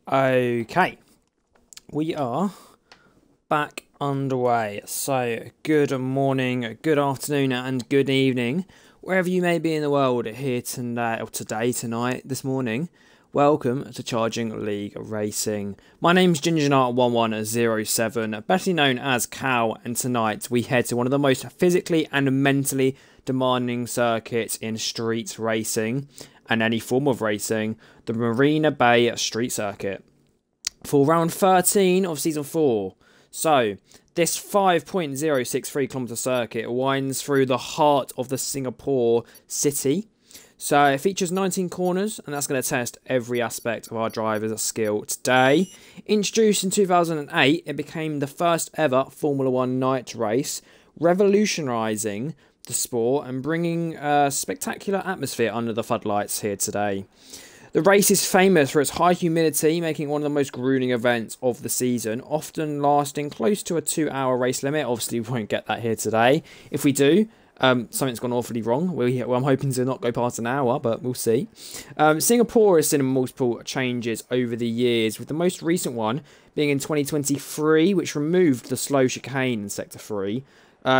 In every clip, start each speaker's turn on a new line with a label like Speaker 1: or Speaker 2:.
Speaker 1: Okay, we are back underway. So, good morning, good afternoon, and good evening, wherever you may be in the world here tonight, or tonight, this morning. Welcome to Charging League Racing. My name's GingerNut1107, better known as Cal, and tonight we head to one of the most physically and mentally demanding circuits in street racing and any form of racing, the Marina Bay Street Circuit, for round 13 of season 4. So, this 5.063 kilometre circuit winds through the heart of the Singapore city. So, it features 19 corners, and that's going to test every aspect of our driver's skill today. Introduced in 2008, it became the first ever Formula 1 night race, revolutionising the sport and bringing a spectacular atmosphere under the floodlights here today. The race is famous for its high humidity, making it one of the most grueling events of the season, often lasting close to a 2-hour race limit. Obviously, we won't get that here today. If we do, something's gone awfully wrong. I'm hoping to not go past an hour, but we'll see. Singapore has seen multiple changes over the years, with the most recent one being in 2023, which removed the slow chicane in Sector 3,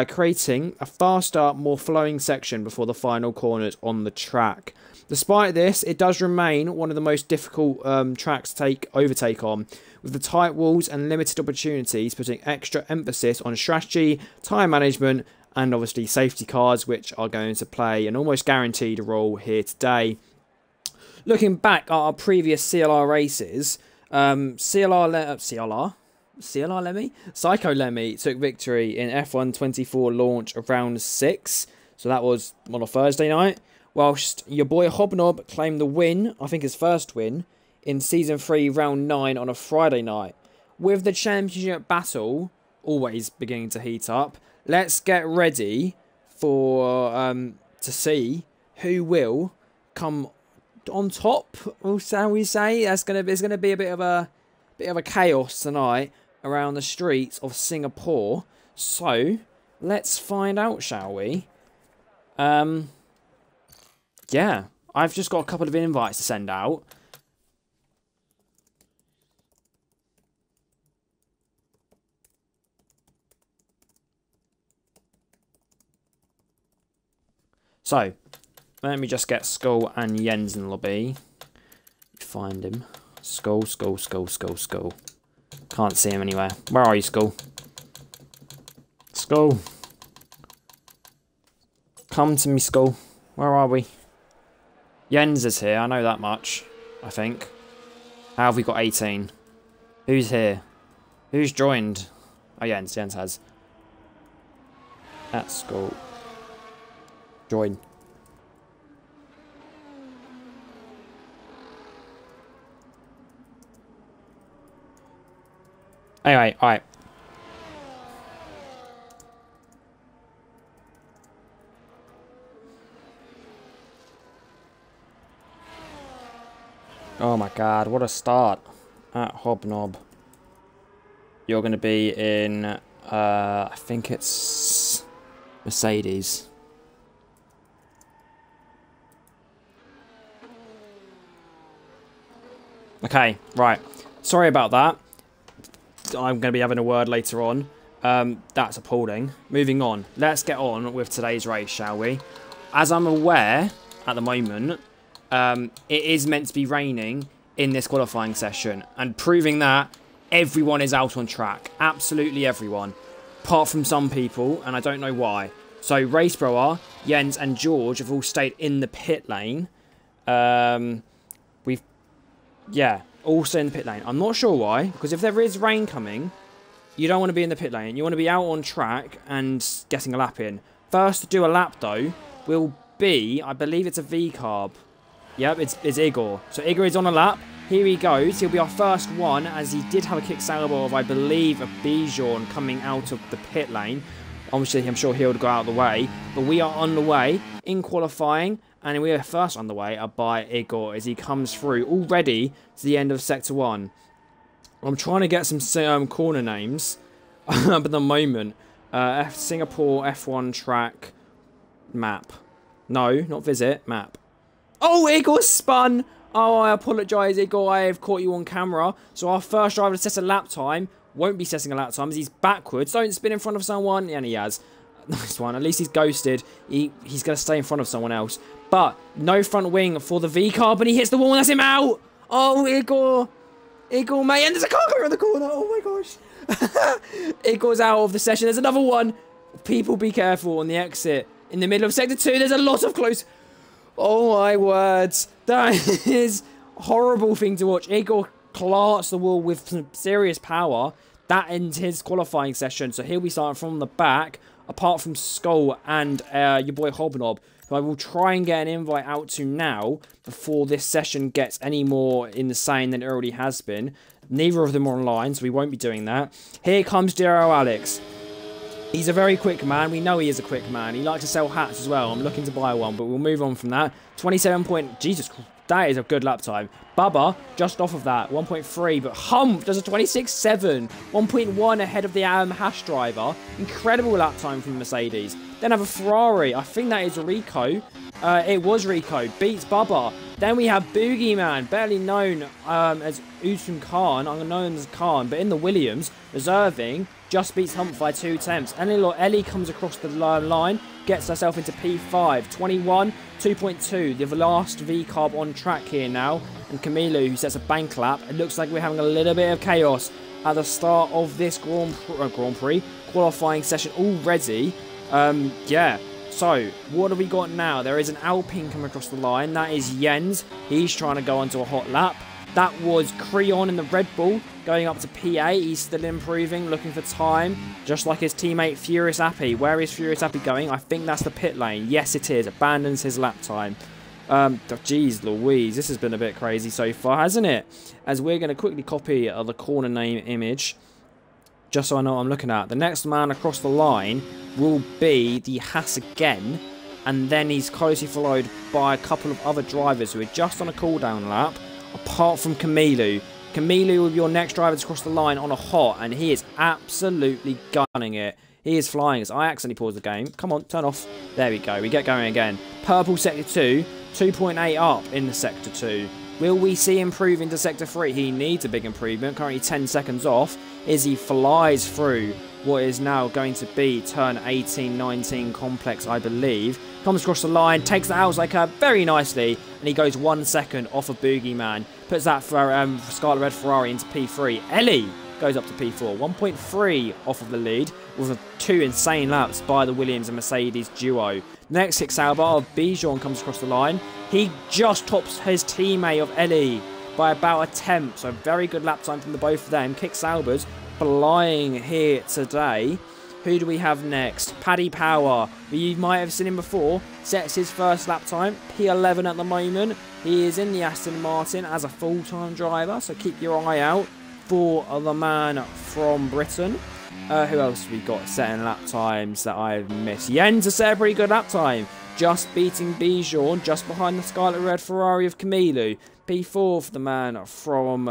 Speaker 1: creating a faster, more flowing section before the final corners on the track. Despite this, it does remain one of the most difficult tracks to overtake on, with the tight walls and limited opportunities putting extra emphasis on strategy, tyre management, and obviously safety cars, which are going to play an almost guaranteed role here today. Looking back at our previous CLR races, Psycho Lemmy took victory in F1 24 launch of round 6, so that was on a Thursday night, whilst your boy Hobnob claimed the win, I think his first win, in Season 3 round 9 on a Friday night. With the championship battle always beginning to heat up, let's get ready for to see who will come on top, shall we say. It's gonna be a bit of a chaos tonight around the streets of Singapore. So let's find out, shall we? Yeah, I've just got a couple of invites to send out. So, let me just get Skull and Jens in the lobby. Find him. Skull. Can't see him anywhere. Where are you, Skull? Skull. Come to me, Skull. Where are we? Jens is here, I know that much, I think. How have we got 18? Who's here? Who's joined? Oh, Jens has. That's Skull. Join. Anyway, alright. Oh my god, what a start at Hobnob. You're going to be in, I think it's Mercedes. Okay, right. Sorry about that. I'm going to be having a word later on. That's appalling. Moving on. Let's get on with today's race, shall we? As I'm aware, at the moment, it is meant to be raining in this qualifying session. And proving that, everyone is out on track. Absolutely everyone. Apart from some people, and I don't know why. So, Racebrower, Jens and George have all stayed in the pit lane. Yeah, all stay in the pit lane. I'm not sure why, because if there is rain coming, you don't want to be in the pit lane. You want to be out on track and getting a lap in. First to do a lap, though, will be, I believe it's a V-carb. Yep, it's Igor. So Igor is on a lap. Here he goes. He'll be our first one, as he did have a kick salvo of, I believe, a Bijan coming out of the pit lane. Obviously, I'm sure he'll go out of the way. But we are on the way in qualifying. And we are first on the way by Igor as he comes through already to the end of Sector 1. I'm trying to get some corner names at the moment. Singapore F1 track map. No, not visit, map. Oh, Igor spun! Oh, I apologise, Igor. I have caught you on camera. So our first driver to set a lap time won't be setting a lap time as he's backwards. Don't spin in front of someone. And he has. Nice one. At least he's ghosted. He's going to stay in front of someone else. But no front wing for the V-carb. And he hits the wall and that's him out. Oh, Igor. Igor, mate. And there's a car coming around the corner. Oh, my gosh. Igor's out of the session. There's another one. People be careful on the exit. In the middle of sector 2, there's a lot of close... Oh, my words. That is a horrible thing to watch. Igor clarts the wall with some serious power. That ends his qualifying session. So he'll be starting from the back, apart from Skull and your boy Hobnob, who I will try and get an invite out to now before this session gets any more insane than it already has been. Neither of them are online, so we won't be doing that. Here comes Dero Alex. He's a very quick man. We know he is a quick man. He likes to sell hats as well. I'm looking to buy one, but we'll move on from that. 27 point... Jesus, that is a good lap time. Bubba, just off of that, 1.3, but Hump does a 26.7, 1.1 ahead of the Hash driver. Incredible lap time from Mercedes. Then have a Ferrari. I think that is Rico. It was Rico. Beats Bubba. Then we have Boogeyman, barely known as Utun Khan, unknown as Khan, but in the Williams, reserving, just beats Hump by 2 tenths. Ellie comes across the line, gets herself into P5, 21, 2.2, the last V-carb on track here now. And Camilo, who sets a bank lap. It looks like we're having a little bit of chaos at the start of this Grand Prix qualifying session already. Yeah. So, what have we got now? There is an Alpine coming across the line. That is Jens. He's trying to go onto a hot lap. That was Creon in the Red Bull going up to P8. He's still improving, looking for time, just like his teammate Furious Appy. Where is Furious Appy going? I think that's the pit lane. Yes, it is. Abandons his lap time. Jeez Louise, this has been a bit crazy so far, hasn't it? As we're going to quickly copy the corner name image, just so I know what I'm looking at. The next man across the line will be the Haas again, and then he's closely followed by a couple of other drivers who are just on a cooldown lap, apart from Camilo. Camilo will be your next driver to cross the line on a hot, and he is absolutely gunning it. He is flying. I accidentally paused the game. Come on, turn off. There we go. We get going again. Purple Sector 2, 2.8 up in the Sector 2. Will we see him improve into Sector 3? He needs a big improvement. Currently 10 seconds off as he flies through what is now going to be turn 18-19 complex, I believe. Comes across the line, takes the Outsiker very nicely, and he goes 1 second off of Boogeyman. Puts that for Scarlet Red Ferrari into P3. Ellie goes up to P4, 1.3 off of the lead, with 2 insane laps by the Williams and Mercedes duo. Next, Hicks Sauber of Bijan comes across the line. He just tops his teammate of Ellie by about a tenth, so very good lap time from the both of them. Kick Sauber's flying here today. Who do we have next? Paddy Power, you might have seen him before, sets his first lap time, P11 at the moment. He is in the Aston Martin as a full-time driver, so keep your eye out for the man from Britain. Who else have we got setting lap times that I've missed? Jens has set a pretty good lap time, just beating Bijan, just behind the Scarlet Red Ferrari of Camilo. P4 for the man from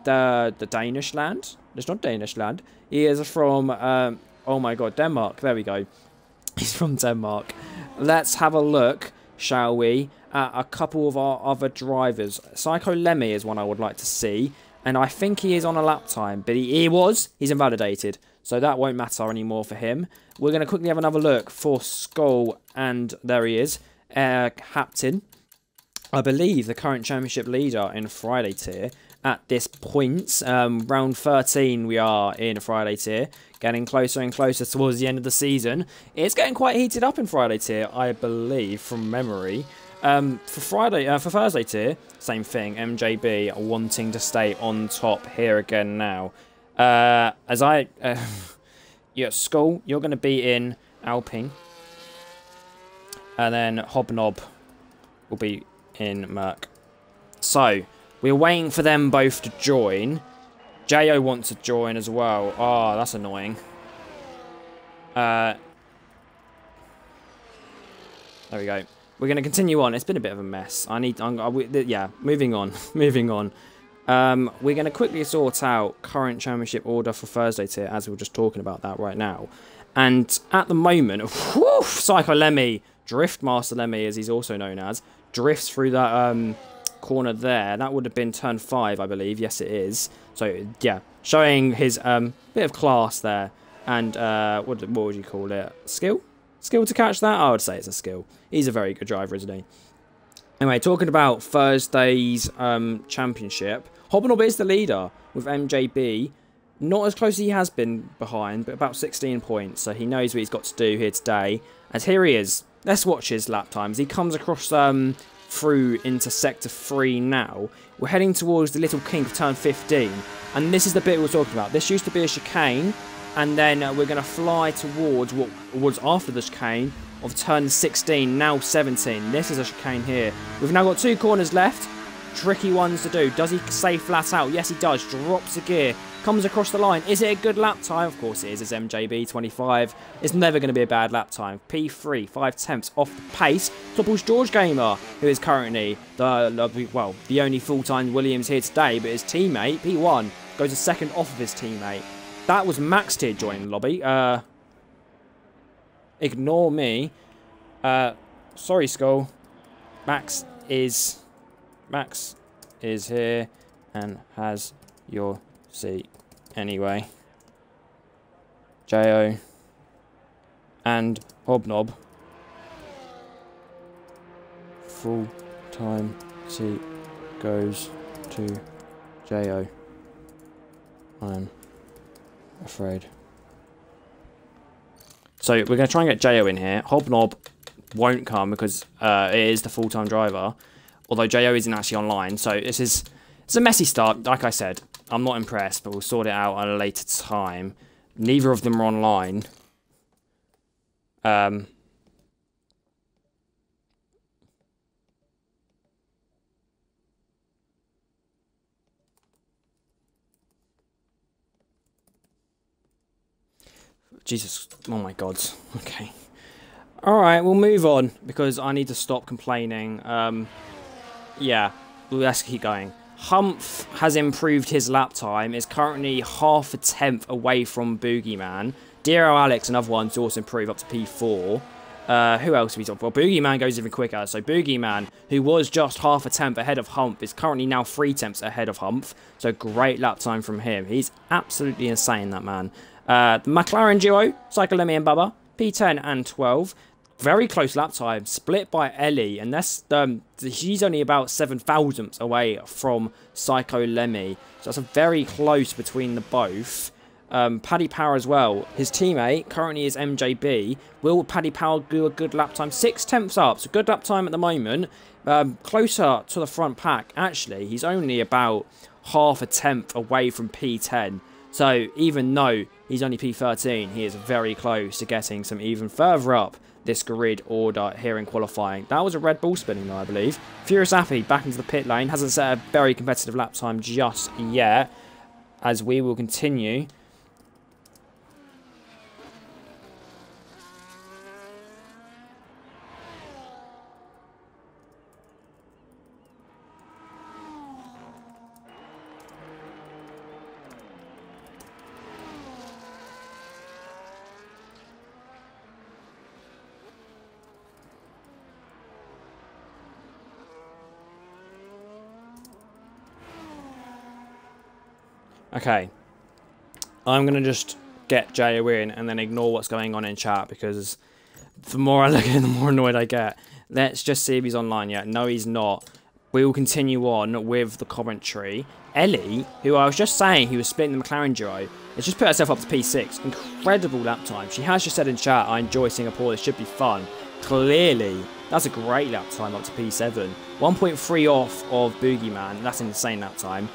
Speaker 1: the Danish land. It's not Danish land. He is from, oh my god, Denmark. There we go. He's from Denmark. Let's have a look, shall we, at a couple of our other drivers. Psycho Lemmy is one I would like to see. And I think he is on a lap time, but he's invalidated. So that won't matter anymore for him. We're going to quickly have another look for Skull, and there he is. Captain, I believe the current championship leader in Friday tier at this point. Round 13 we are in Friday tier. Getting closer and closer towards the end of the season. It's getting quite heated up in Friday tier, I believe, from memory. For Thursday tier, same thing. MJB wanting to stay on top here again now. Yeah, Skull, you're going to be in Alpine. And then Hobnob will be in Merc. So, we're waiting for them both to join. Jo wants to join as well. Oh, that's annoying. There we go. We're going to continue on. It's been a bit of a mess. Yeah, moving on. Moving on. We're going to quickly sort out current championship order for Thursday tier, as we were just talking about that right now. And at the moment, whew, Psycho Lemmy, Drift Master Lemmy, as he's also known as, drifts through that corner there. That would have been turn 5, I believe. Yes, it is. So, yeah, showing his bit of class there. And what would you call it? Skill? Skill to catch that? I would say it's a skill. He's a very good driver, isn't he? Anyway, talking about Thursday's championship, Hobnob is the leader with MJB. Not as close as he has been behind, but about 16 points. So he knows what he's got to do here today. And here he is. Let's watch his lap times. He comes across through into Sector 3 now. We're heading towards the little kink of turn 15. And this is the bit we're talking about. This used to be a chicane. And then we're going to fly towards what was after the chicane of turn 16, now 17. This is a chicane here. We've now got 2 corners left. Tricky ones to do. Does he stay flat out? Yes, he does. Drops a gear. Comes across the line. Is it a good lap time? Of course it is. It's MJB 25. It's never going to be a bad lap time. P3, 5/10 off the pace. Topples George Gamer, who is currently the only full-time Williams here today, but his teammate, P1, goes a second off of his teammate. That was Max here joining the lobby. Ignore me. Sorry, Skull. Max is here and has your seat anyway. Jo and Hobnob. Full-time seat goes to Jo. I'm afraid. So we're going to try and get Jo in here. Hobnob won't come because it is the full-time driver. Although Jo isn't actually online. So it's a messy start. Like I said, I'm not impressed, but we'll sort it out at a later time. Neither of them are online. Jesus, oh my God. Okay. Alright, we'll move on, because I need to stop complaining. Yeah, let's keep going. Humph has improved his lap time, is currently half a tenth away from Boogeyman. Dear Alex, another one to also improve up to P4. Who else have we talked? Well, Boogeyman goes even quicker. So Boogeyman, who was just half a tenth ahead of Humph, is currently now 3 tenths ahead of Humph. So great lap time from him. He's absolutely insane, that man. The McLaren duo, Psycholemi and Bubba, P10 and 12. Very close lap time, split by Ellie, and that's she's only about 7 thousandths away from Psycholemi. So that's a very close between the both. Paddy Power as well. His teammate currently is MJB. Will Paddy Power do a good lap time? 6 tenths up. So good lap time at the moment. Closer to the front pack. Actually, he's only about half a tenth away from P10. So even though he's only P13, he is very close to getting some even further up this grid order here in qualifying. That was a Red Bull spinning though, I believe. Furious Appy back into the pit lane. Hasn't set a very competitive lap time just yet. As we will continue. Okay, I'm going to just get Jo in and then ignore what's going on in chat, because the more I look at it, the more annoyed I get. Let's just see if he's online yet. No, he's not. We will continue on with the commentary. Ellie, who I was just saying he was splitting the McLaren duo, has just put herself up to P6. Incredible lap time. She has just said in chat, I enjoy Singapore, this should be fun. Clearly, that's a great lap time up to P7. 1.3 off of Boogeyman. That's an insane lap time.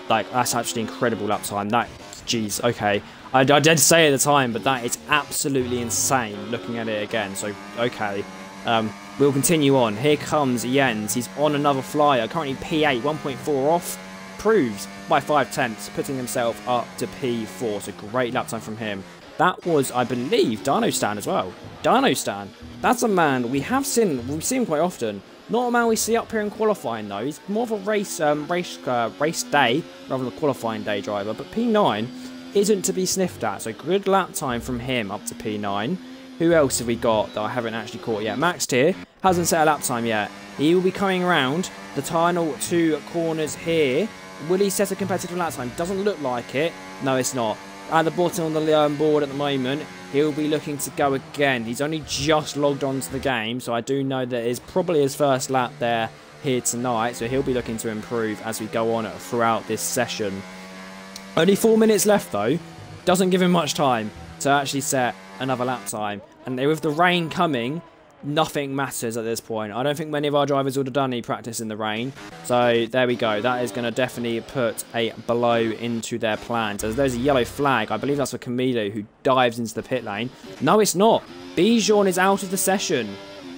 Speaker 1: Like, that's actually incredible lap time. That, jeez, okay. I did say at the time, but that is absolutely insane looking at it again. So, okay. We'll continue on. Here comes Jens. He's on another flyer. Currently P8, 1.4 off. Proves by 5 tenths, putting himself up to P4. So, great lap time from him. That was, I believe, Dino Stan as well. Dino Stan. That's a man we've seen him quite often. Not a man we see up here in qualifying though. He's more of a race day rather than a qualifying day driver. But P9 isn't to be sniffed at. So good lap time from him up to P9. Who else have we got that I haven't actually caught yet? Max here hasn't set a lap time yet. He will be coming around the final 2 corners here. Will he set a competitive lap time? Doesn't look like it. No, it's not. At the bottom on the board at the moment, he'll be looking to go again. He's only just logged onto the game, so I do know that it's probably his first lap there here tonight, so he'll be looking to improve as we go on throughout this session. Only 4 minutes left though. Doesn't give him much time to actually set another lap time. And with the rain coming, nothing matters at this point. I don't think many of our drivers would have done any practice in the rain. So there we go. That is going to definitely put a blow into their plans. As there's a yellow flag. I believe that's for Camilo, who dives into the pit lane. No, it's not. Bijan is out of the session.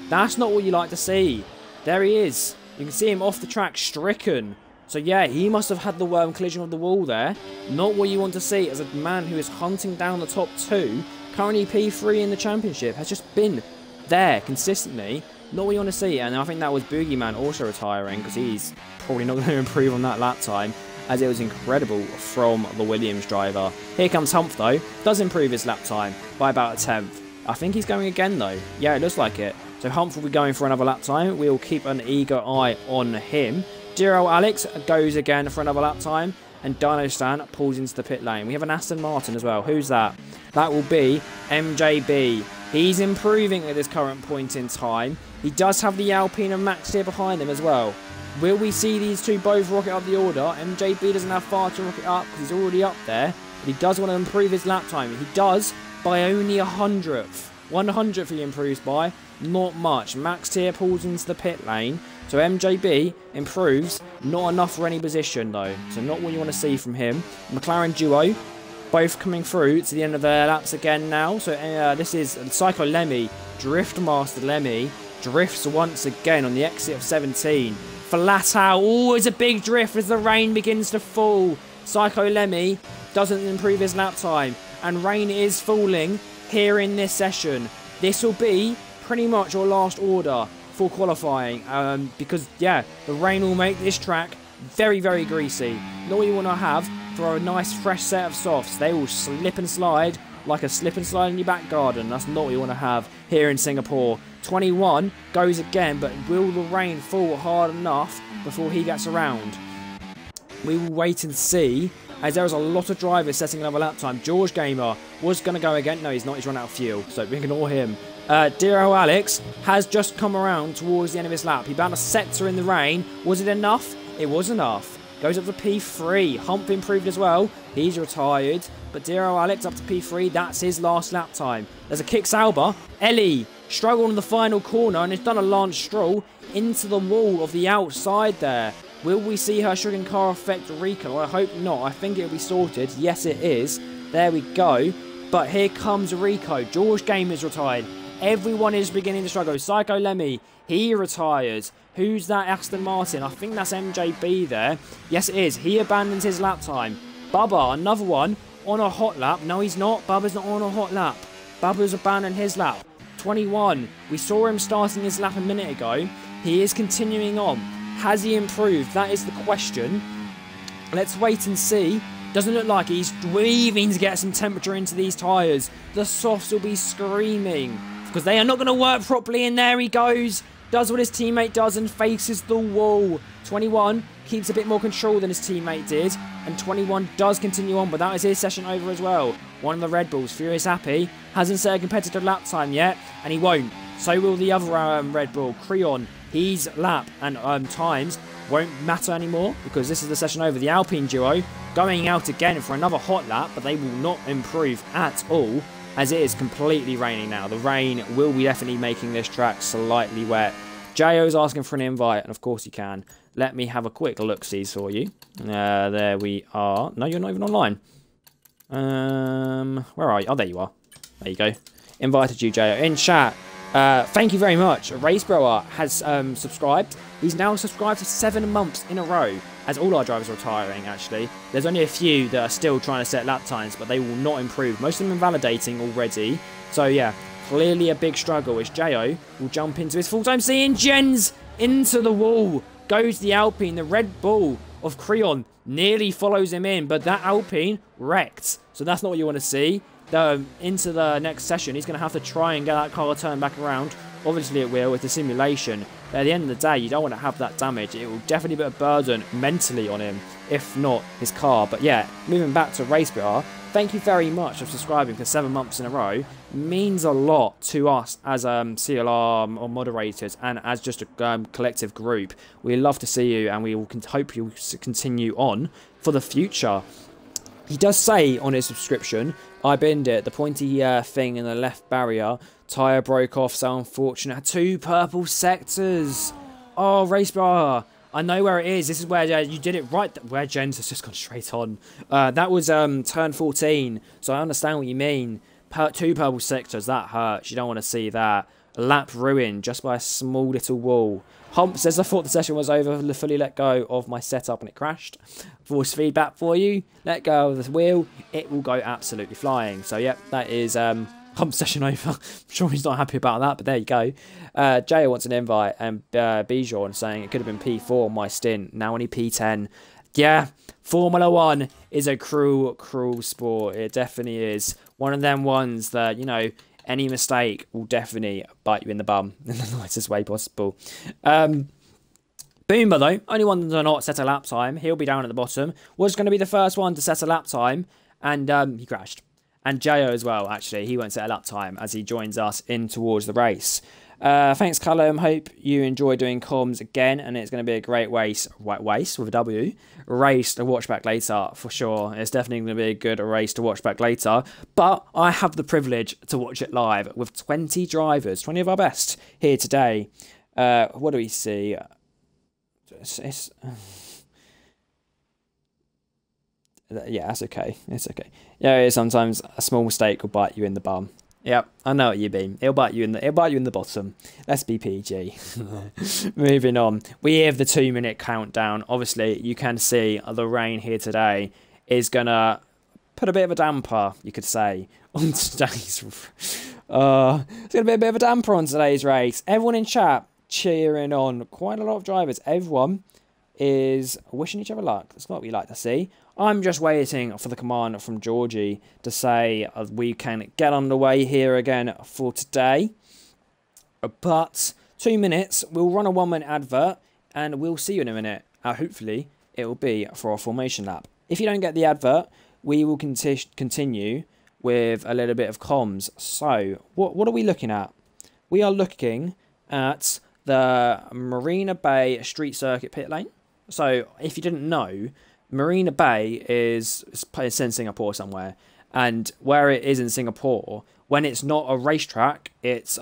Speaker 1: That's not what you like to see. There he is. You can see him off the track, stricken. So yeah, he must have had the collision with the wall there. Not what you want to see as a man who is hunting down the top 2. Currently P3 in the championship. Has just been there consistently. Not what you want to see. And I think that was Boogeyman also retiring, because he's probably not going to improve on that lap time, as it was incredible from the Williams driver. Here comes Humph though. Does improve his lap time by about a 10th. I think he's going again though. Yeah, it looks like it. So Humph will be going for another lap time. We'll keep an eager eye on him. Diro Alex goes again for another lap time. And Dino Stan pulls into the pit lane. We have an Aston Martin as well. Who's that? That will be MJB. He's improving at this current point in time. He does have the Alpine and Max here behind him as well. Will we see these two both rocket up the order? MJB doesn't have far to rocket up because he's already up there. But he does want to improve his lap time. He does by only 100th. 100th he improves by. Not much. Max Tier pulls into the pit lane. So MJB improves. Not enough for any position though. So not what you want to see from him. McLaren duo. Both coming through to the end of their laps again now. So this is Psycho Lemmy. Drift Master Lemmy. Drifts once again on the exit of 17. Flat out. Oh, it's a big drift as the rain begins to fall. Psycho Lemmy doesn't improve his lap time. And rain is falling here in this session. This will be pretty much your last order for qualifying. Because, yeah, the rain will make this track very, very greasy. Not what you want to have for a nice fresh set of softs. They will slip and slide like a slip and slide in your back garden. That's not what you want to have here in Singapore. 21 goes again, but will the rain fall hard enough before he gets around? We will wait and see, as there is a lot of drivers setting another lap time. George Gamer was going to go again. No, he's not. He's run out of fuel, so we can ignore him. Diro Alex has just come around towards the end of his lap. He found a sector in the rain. Was it enough? It was enough. Goes up to P3. Hump improved as well. He's retired. But Diro Alex up to P3. That's his last lap time. There's a kick Sauber. Ellie struggled in the final corner and has done a Lance Stroll into the wall of the outside there. Will we see her shrinking car affect Rico? I hope not. I think it'll be sorted. Yes, it is. There we go. But here comes Rico. George Game is retired. Everyone is beginning to struggle. Psycho Lemmy, he retires. Who's that Aston Martin? I think that's MJB there. Yes, it is. He abandons his lap time. Bubba, another one on a hot lap. No, he's not. Bubba's not on a hot lap. Bubba's abandoned his lap. 21. We saw him starting his lap a minute ago. He is continuing on. Has he improved? That is the question. Let's wait and see. Doesn't look like he's weaving to get some temperature into these tyres. The softs will be screaming because they are not going to work properly. And there he goes. Does what his teammate does and faces the wall. 21 keeps a bit more control than his teammate did. And 21 does continue on, but that is his session over as well. One of the Red Bulls, Furious Happy, hasn't set a competitive lap time yet, and he won't. So will the other Red Bull, Creon. His lap and times won't matter anymore because this is the session over. The Alpine duo going out again for another hot lap, but they will not improve at all as it is completely raining now. The rain will be definitely making this track slightly wet. J.O.'s asking for an invite, and of course he can. Let me have a quick look-see for you. There we are. No, you're not even online. Where are you? Oh, there you are. There you go. Invited you, J.O. In chat. Thank you very much. Racebrower has subscribed. He's now subscribed for 7 months in a row, as all our drivers are retiring, actually. There's only a few that are still trying to set lap times, but they will not improve. Most of them are validating already. So, yeah, clearly a big struggle as Jo will jump into his full-time C and Jens into the wall. Goes the Alpine, the Red Bull of Creon nearly follows him in, but that Alpine wrecked. So that's not what you want to see. Into the next session, he's going to have to try and get that car turned back around. Obviously it will with the simulation. But at the end of the day, you don't want to have that damage. It will definitely put a burden mentally on him, if not his car. But yeah, moving back to RaceBR, thank you very much for subscribing for 7 months in a row. Means a lot to us as CLR or moderators and as just a collective group. We love to see you, and we will hope you'll continue on for the future. He does say on his subscription, I binned it, the pointy thing in the left barrier, tyre broke off, so unfortunate. 2 purple sectors. Oh, RaceBR, I know where it is. This is where you did it right, where Jens has just gone straight on. That was turn 14, so I understand what you mean. 2 purple sectors, that hurts. You don't want to see that. A lap ruined just by a small little wall. Hump says, I thought the session was over, fully let go of my setup and it crashed. Voice feedback for you. Let go of the wheel. It will go absolutely flying. So, yep, that is Hump session over. I'm sure he's not happy about that, but there you go. Jay wants an invite, and Bijon saying it could have been P4 on my stint. Now only P10. Yeah, Formula 1 is a cruel, cruel sport. It definitely is. One of them ones that, you know, any mistake will definitely bite you in the bum in the nicest way possible. Boomer, though, only one to not set a lap time. He'll be down at the bottom. Was going to be the first one to set a lap time, and he crashed. And Jo as well, actually. He won't set a lap time as he joins us in towards the race. Thanks, Callum. Hope you enjoy doing comms again, and it's going to be a great race with a W, race to watch back later for sure. It's definitely going to be a good race to watch back later, but I have the privilege to watch it live with 20 drivers, 20 of our best here today. What do we see? Yeah, that's okay. It's okay. Yeah, sometimes a small mistake will bite you in the bum. Yep, I know what you mean. It'll bite you in the bottom. Let's be PG. Moving on. We have the 2-minute countdown. Obviously, you can see the rain here today is gonna put a bit of a damper, you could say, on today's. It's gonna be a bit of a damper on today's race. Everyone in chat cheering on. Quite a lot of drivers. Everyone is wishing each other luck. That's what we like to see. I'm just waiting for the command from Georgie to say we can get underway here again for today. But 2 minutes, we'll run a 1-minute advert and we'll see you in a minute. Hopefully, it will be for our formation lap. If you don't get the advert, we will continue with a little bit of comms. So, what are we looking at? We are looking at the Marina Bay Street Circuit pit lane. So, if you didn't know, Marina Bay is in Singapore somewhere, and where it is in Singapore, when it's not a racetrack, it's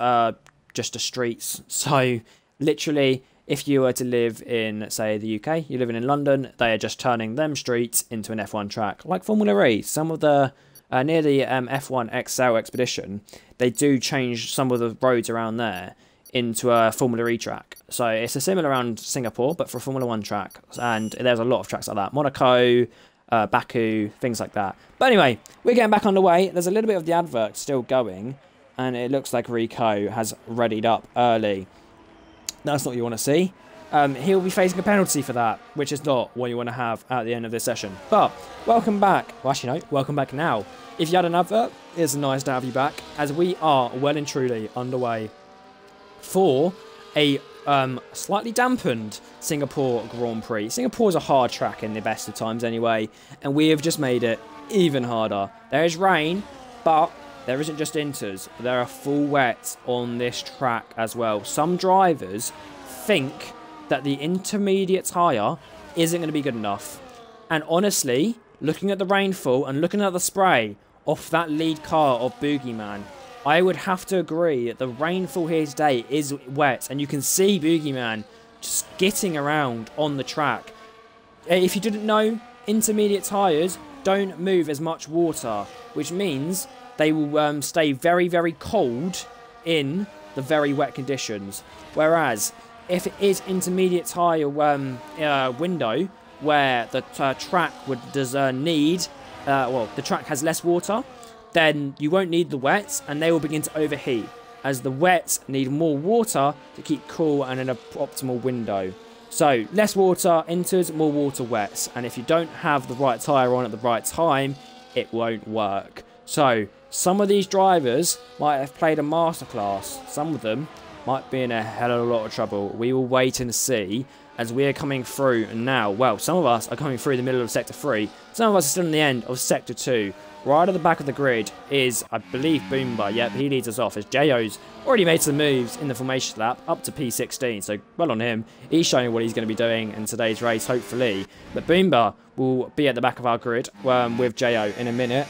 Speaker 1: just a streets. So literally, if you were to live in, say, the UK, you're living in London, they are just turning them streets into an F1 track, like Formula E. Some of the near the F1 XL Expedition, they do change some of the roads around there into a Formula E track. So it's a similar around Singapore, but for a Formula 1 track. And there's a lot of tracks like that. Monaco, Baku, things like that. But anyway, we're getting back underway. There's a little bit of the advert still going, and it looks like Rico has readied up early. That's not what you want to see. He'll be facing a penalty for that, which is not what you want to have at the end of this session. But welcome back. Well, actually, no, welcome back now. If you had an advert, it's nice to have you back, as we are well and truly underway for a slightly dampened Singapore Grand Prix. Singapore's a hard track in the best of times anyway, and we have just made it even harder. There is rain, but there isn't just inters. There are full wets on this track as well. Some drivers think that the intermediate tyre isn't going to be good enough. And honestly, looking at the rainfall and looking at the spray off that lead car of Boogeyman, I would have to agree that the rainfall here today is wet, and you can see Boogeyman just getting around on the track. If you didn't know, intermediate tyres don't move as much water, which means they will stay very, very cold in the very wet conditions. Whereas, if it is intermediate tyre window, where the track would the track has less water, then you won't need the wets, and they will begin to overheat, as the wets need more water to keep cool and in an optimal window. So less water enters, more water wets, and if you don't have the right tyre on at the right time, it won't work. So some of these drivers might have played a masterclass. Some of them might be in a hell of a lot of trouble. We will wait and see as we are coming through now. Well, some of us are coming through the middle of Sector 3. Some of us are still in the end of Sector 2. Right at the back of the grid is, I believe, Boomba. Yep, he leads us off as J.O.'s already made some moves in the formation lap up to P16. So, well on him. He's showing what he's going to be doing in today's race, hopefully. But Boomba will be at the back of our grid with J.O. in a minute.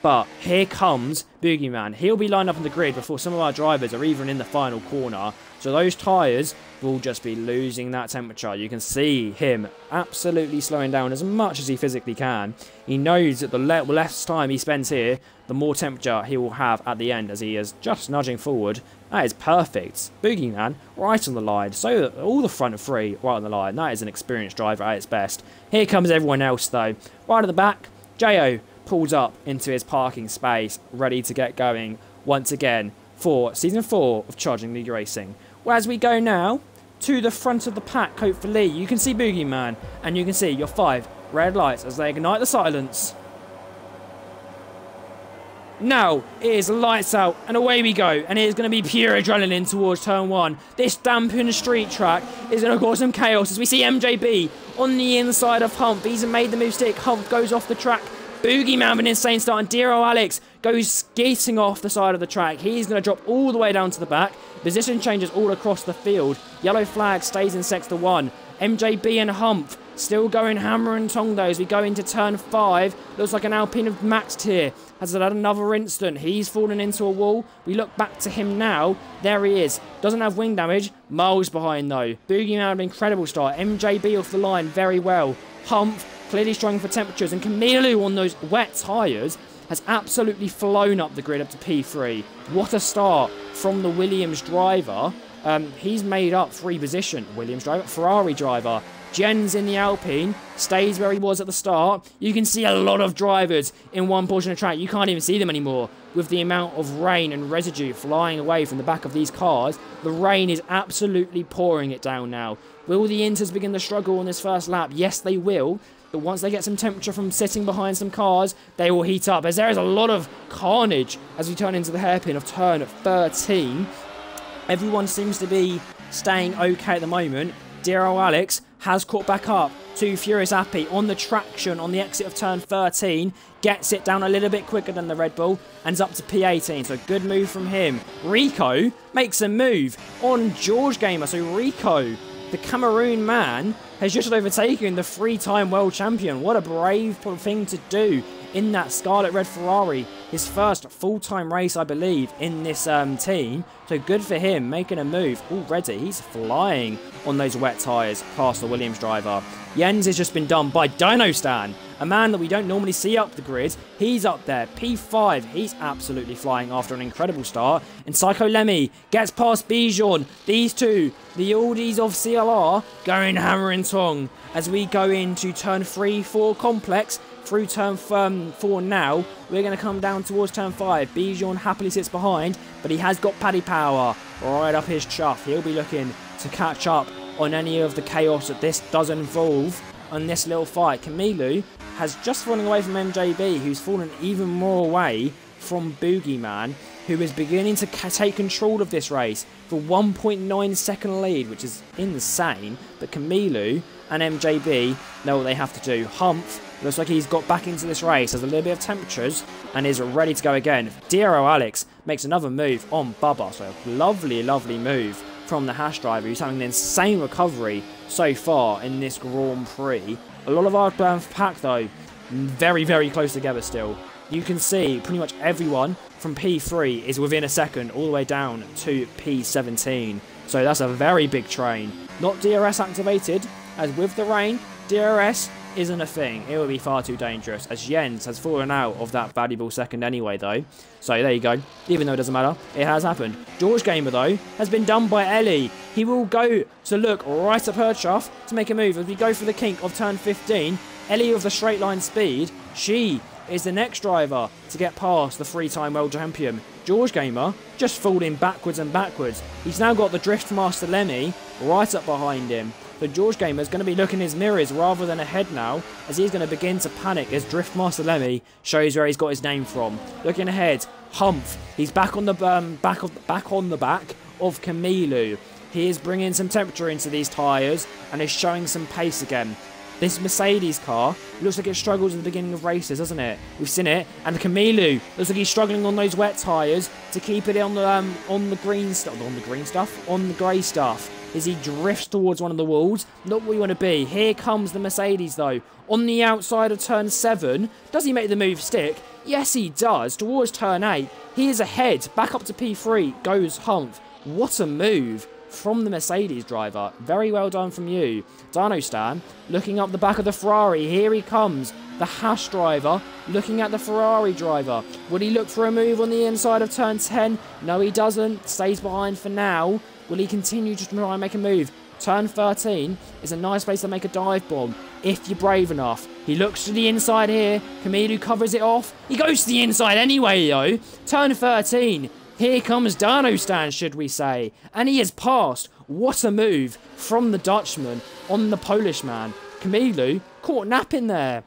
Speaker 1: But here comes Boogeyman. He'll be lined up on the grid before some of our drivers are even in the final corner. So those tyres will just be losing that temperature. You can see him absolutely slowing down as much as he physically can. He knows that the less time he spends here, the more temperature he will have at the end as he is just nudging forward. That is perfect. Boogeyman right on the line. So all the front three right on the line. That is an experienced driver at its best. Here comes everyone else though. Right at the back, J.O. pulls up into his parking space, ready to get going once again for Season 4 of Charging League Racing. Well, as we go now to the front of the pack, hopefully, you can see Boogeyman, and you can see your 5 red lights as they ignite the silence. Now, it is lights out, and away we go, and it is going to be pure adrenaline towards Turn 1. This dampened street track is going to cause some chaos as we see MJB on the inside of Hump. He's made the move stick. Hump goes off the track. Boogeyman with an insane start, and Dero Alex goes skating off the side of the track. He's going to drop all the way down to the back. Position changes all across the field. Yellow flag stays in Sector 1. MJB and Hump still going hammer and tong though as we go into Turn 5. Looks like an Alpine of maxed here. Has had another instant. He's fallen into a wall. We look back to him now. There he is. Doesn't have wing damage. Miles behind though. Boogeyman with an incredible start. MJB off the line very well. Hump clearly struggling for temperatures, and Camilo on those wet tyres has absolutely flown up the grid up to P3. What a start from the Williams driver. He's made up 3 position. Williams driver, Ferrari driver. Jens in the Alpine stays where he was at the start. You can see a lot of drivers in one portion of track. You can't even see them anymore with the amount of rain and residue flying away from the back of these cars. The rain is absolutely pouring it down now. Will the Inters begin to struggle on this first lap? Yes, they will. But once they get some temperature from sitting behind some cars, they will heat up, as there is a lot of carnage as we turn into the hairpin of turn 13. Everyone seems to be staying okay at the moment. Dero Alex has caught back up to Furious Appy on the traction on the exit of turn 13. Gets it down a little bit quicker than the Red Bull. Ends up to P18, so good move from him. Rico makes a move on George Gamer, so Rico, the Cameroon man, has just overtaken the 3-time world champion. What a brave thing to do in that Scarlet Red Ferrari. His first full-time race, I believe, in this team. So good for him, making a move already. He's flying on those wet tyres past the Williams driver. Jens has just been done by Dino Stan, a man that we don't normally see up the grid. He's up there, P5. He's absolutely flying after an incredible start. And Psycho Lemmy gets past Bijan. These two, the oldies of CLR, going hammer and tong as we go into turn 3-4 complex. Through turn 4 now, we're going to come down towards turn 5. Bijan happily sits behind, but he has got paddy power right up his chuff. He'll be looking to catch up on any of the chaos that this does involve on this little fight. Camilo has just fallen away from MJB, who's fallen even more away from Boogeyman, who is beginning to take control of this race for 1.9 second lead, which is insane. But Camilo and MJB know what they have to do. Humph looks like he's got back into this race, has a little bit of temperatures, and is ready to go again. Dero Alex makes another move on Bubba, so a lovely, lovely move from the Hash driver, who's having an insane recovery so far in this Grand Prix. A lot of our pack, though, very, very close together still. You can see pretty much everyone from P3 is within a second, all the way down to P17. So that's a very big train. Not DRS activated, as with the rain, DRS isn't a thing. It would be far too dangerous, as Jens has fallen out of that valuable second anyway, though. So there you go. Even though it doesn't matter, it has happened. George Gamer, though, has been done by Ellie. He will go to look right up her chuff to make a move as we go for the kink of turn 15. Ellie with the straight line speed. She is the next driver to get past the 3-time world champion. George Gamer just falling backwards and backwards. He's now got the Drift Master Lemmy right up behind him. So George Gamer is going to be looking in his mirrors rather than ahead now, as he's going to begin to panic as Drift Master Lemmy shows where he's got his name from. Looking ahead, Humph. He's back on the back of Camilo. He is bringing some temperature into these tyres and is showing some pace again. This Mercedes car looks like it struggles at the beginning of races, doesn't it? We've seen it. And Camilo looks like he's struggling on those wet tyres to keep it on the green stuff. On the green stuff? On the grey stuff. As he drifts towards one of the walls. Not what you want to be. Here comes the Mercedes, though. On the outside of turn 7. Does he make the move stick? Yes, he does. Towards turn 8. He is ahead. Back up to P3. Goes Humph. What a move from the Mercedes driver. Very well done from you. Dino Stan looking up the back of the Ferrari. Here he comes. The Haas driver looking at the Ferrari driver. Will he look for a move on the inside of turn 10? No, he doesn't. Stays behind for now. Will he continue to try and make a move? Turn 13 is a nice place to make a dive bomb if you're brave enough. He looks to the inside here. Camilo covers it off. He goes to the inside anyway, though. Turn 13. Here comes Dino Stan, should we say. And he has passed. What a move from the Dutchman on the Polish man. Camilo caught napping there.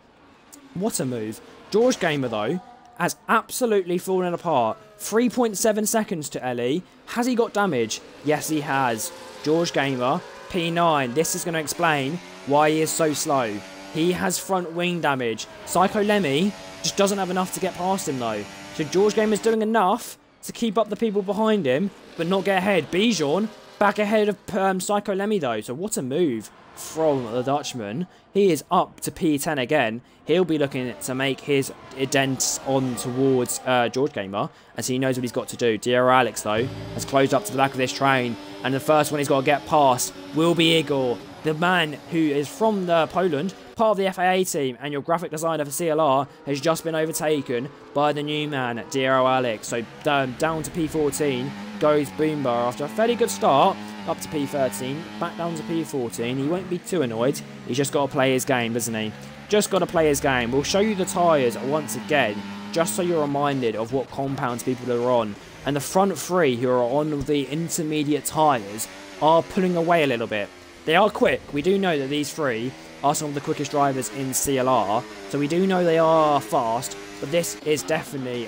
Speaker 1: What a move. George Gamer, though, has absolutely fallen apart. 3.7 seconds to Ellie. Has he got damage? Yes, he has. George Gamer, P9. This is going to explain why he is so slow. He has front wing damage. Psycho Lemmy just doesn't have enough to get past him, though. So George Gamer is doing enough to keep up the people behind him, but not get ahead. Bijan back ahead of Psycho Lemmy, though. So what a move from the Dutchman. He is up to P10 again. He'll be looking to make his dent on towards George Gamer, as he knows what he's got to do. Dear Alex, though, has closed up to the back of this train, and the first one he's got to get past will be Igor, the man who is from Poland, part of the FAA team, and your graphic designer for CLR has just been overtaken by the new man, Dear Alex. So down to P14 goes Boomba after a fairly good start. Up to P13, back down to P14. He won't be too annoyed. He's just got to play his game, doesn't he? Just got to play his game. We'll show you the tyres once again, just so you're reminded of what compounds people are on. And the front three who are on the intermediate tyres are pulling away a little bit. They are quick. We do know that these three are some of the quickest drivers in CLR, so we do know they are fast, but this is definitely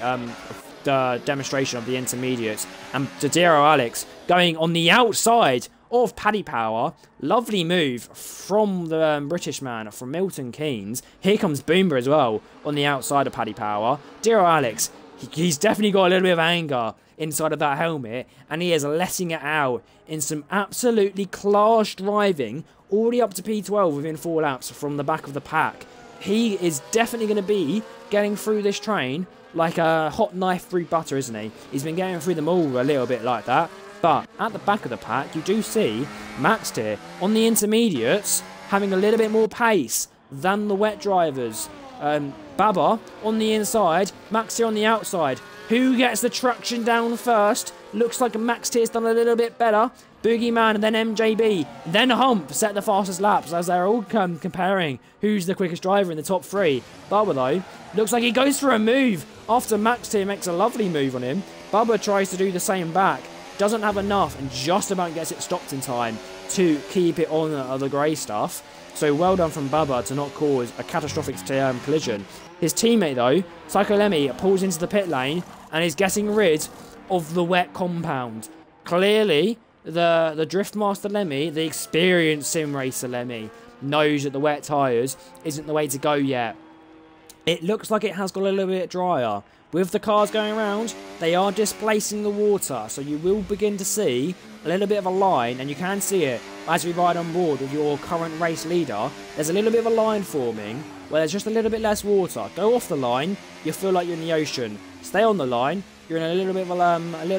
Speaker 1: the demonstration of the intermediates. And Dodero Alex going on the outside of Paddy Power. Lovely move from the British man from Milton Keynes. Here comes Boomba as well on the outside of Paddy Power. Dodero Alex, he's definitely got a little bit of anger inside of that helmet, and he is letting it out in some absolutely class driving, already up to P12 within 4 laps from the back of the pack. He is definitely going to be getting through this train like a hot knife through butter, isn't he? He's been getting through them all a little bit like that. But at the back of the pack, you do see Max here on the intermediates having a little bit more pace than the wet drivers. Baba on the inside, Max here on the outside. Who gets the traction down first? Looks like Max Tier's done a little bit better. Boogeyman and then MJB. Then Hump set the fastest laps as they're all comparing who's the quickest driver in the top 3. Bubba, though, looks like he goes for a move after Max Tier makes a lovely move on him. Bubba tries to do the same back. Doesn't have enough and just about gets it stopped in time to keep it on the grey stuff. So well done from Bubba to not cause a catastrophic collision. His teammate, though, Psycho Lemmy, pulls into the pit lane and is getting rid of the wet compound. Clearly, the Driftmaster Lemmy, the experienced sim racer Lemmy, knows that the wet tyres isn't the way to go yet. It looks like it has got a little bit drier. With the cars going around, they are displacing the water, so you will begin to see a little bit of a line, and you can see it as we ride on board with your current race leader. There's a little bit of a line forming where there's just a little bit less water. Go off the line, you feel like you're in the ocean. Stay on the line, you're in a little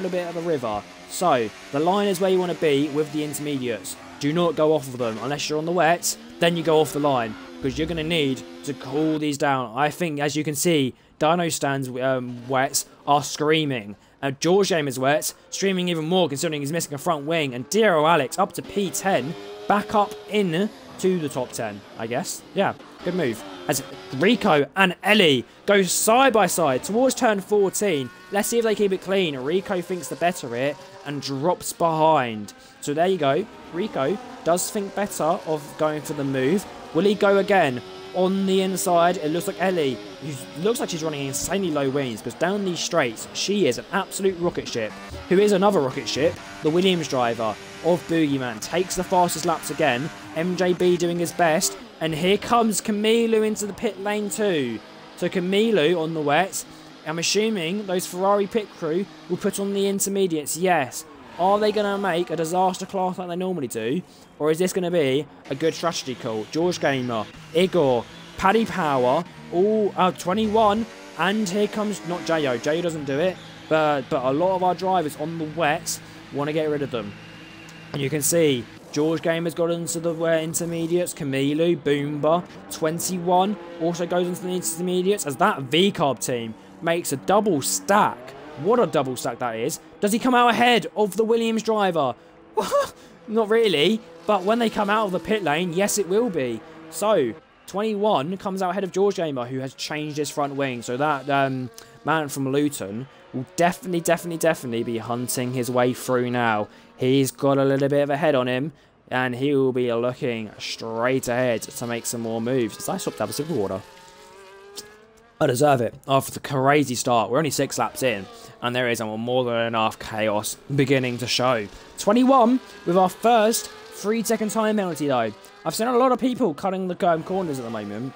Speaker 1: bit of a river. So the line is where you want to be with the intermediates. Do not go off of them unless you're on the wets. Then you go off the line because you're going to need to cool these down. I think, as you can see, Dino Stan's wets are screaming. George Gamer's wets streaming even more considering he's missing a front wing. And Dero Alex up to P10, back up in to the top 10, I guess. Yeah, good move. As Rico and Ellie go side by side towards turn 14. Let's see if they keep it clean. Rico thinks the better it and drops behind. So there you go. Rico does think better of going for the move. Will he go again? On the inside, it looks like Ellie, who looks like she's running insanely low wings, because down these straights, she is an absolute rocket ship. Who is another rocket ship? The Williams driver of Boogeyman takes the fastest laps again. MJB doing his best, and here comes Camilo into the pit lane too. So Camilo on the wets. I'm assuming those Ferrari pit crew will put on the intermediates, yes. Are they going to make a disaster class like they normally do? Or is this going to be a good strategy call? George Gamer, Igor, Paddy Power, all 21. And here comes, not Jo. Jo doesn't do it. But a lot of our drivers on the wets want to get rid of them. And you can see George Gamer's got into the intermediates. Camilo, Boomba, 21 also goes into the intermediates as that V-Carb team makes a double stack. What a double stack that is. Does he come out ahead of the Williams driver? Not really, but when they come out of the pit lane, yes it will be. So 21 comes out ahead of George Gamer, who has changed his front wing. So that man from Luton will definitely be hunting his way through now. He's got a little bit of a head on him, and he will be looking straight ahead to make some more moves. I swapped out a sip of water. I deserve it. After the crazy start, we're only 6 laps in, and there is more than enough chaos beginning to show. 21 with our first 3-second time penalty though. I've seen a lot of people cutting the corners at the moment,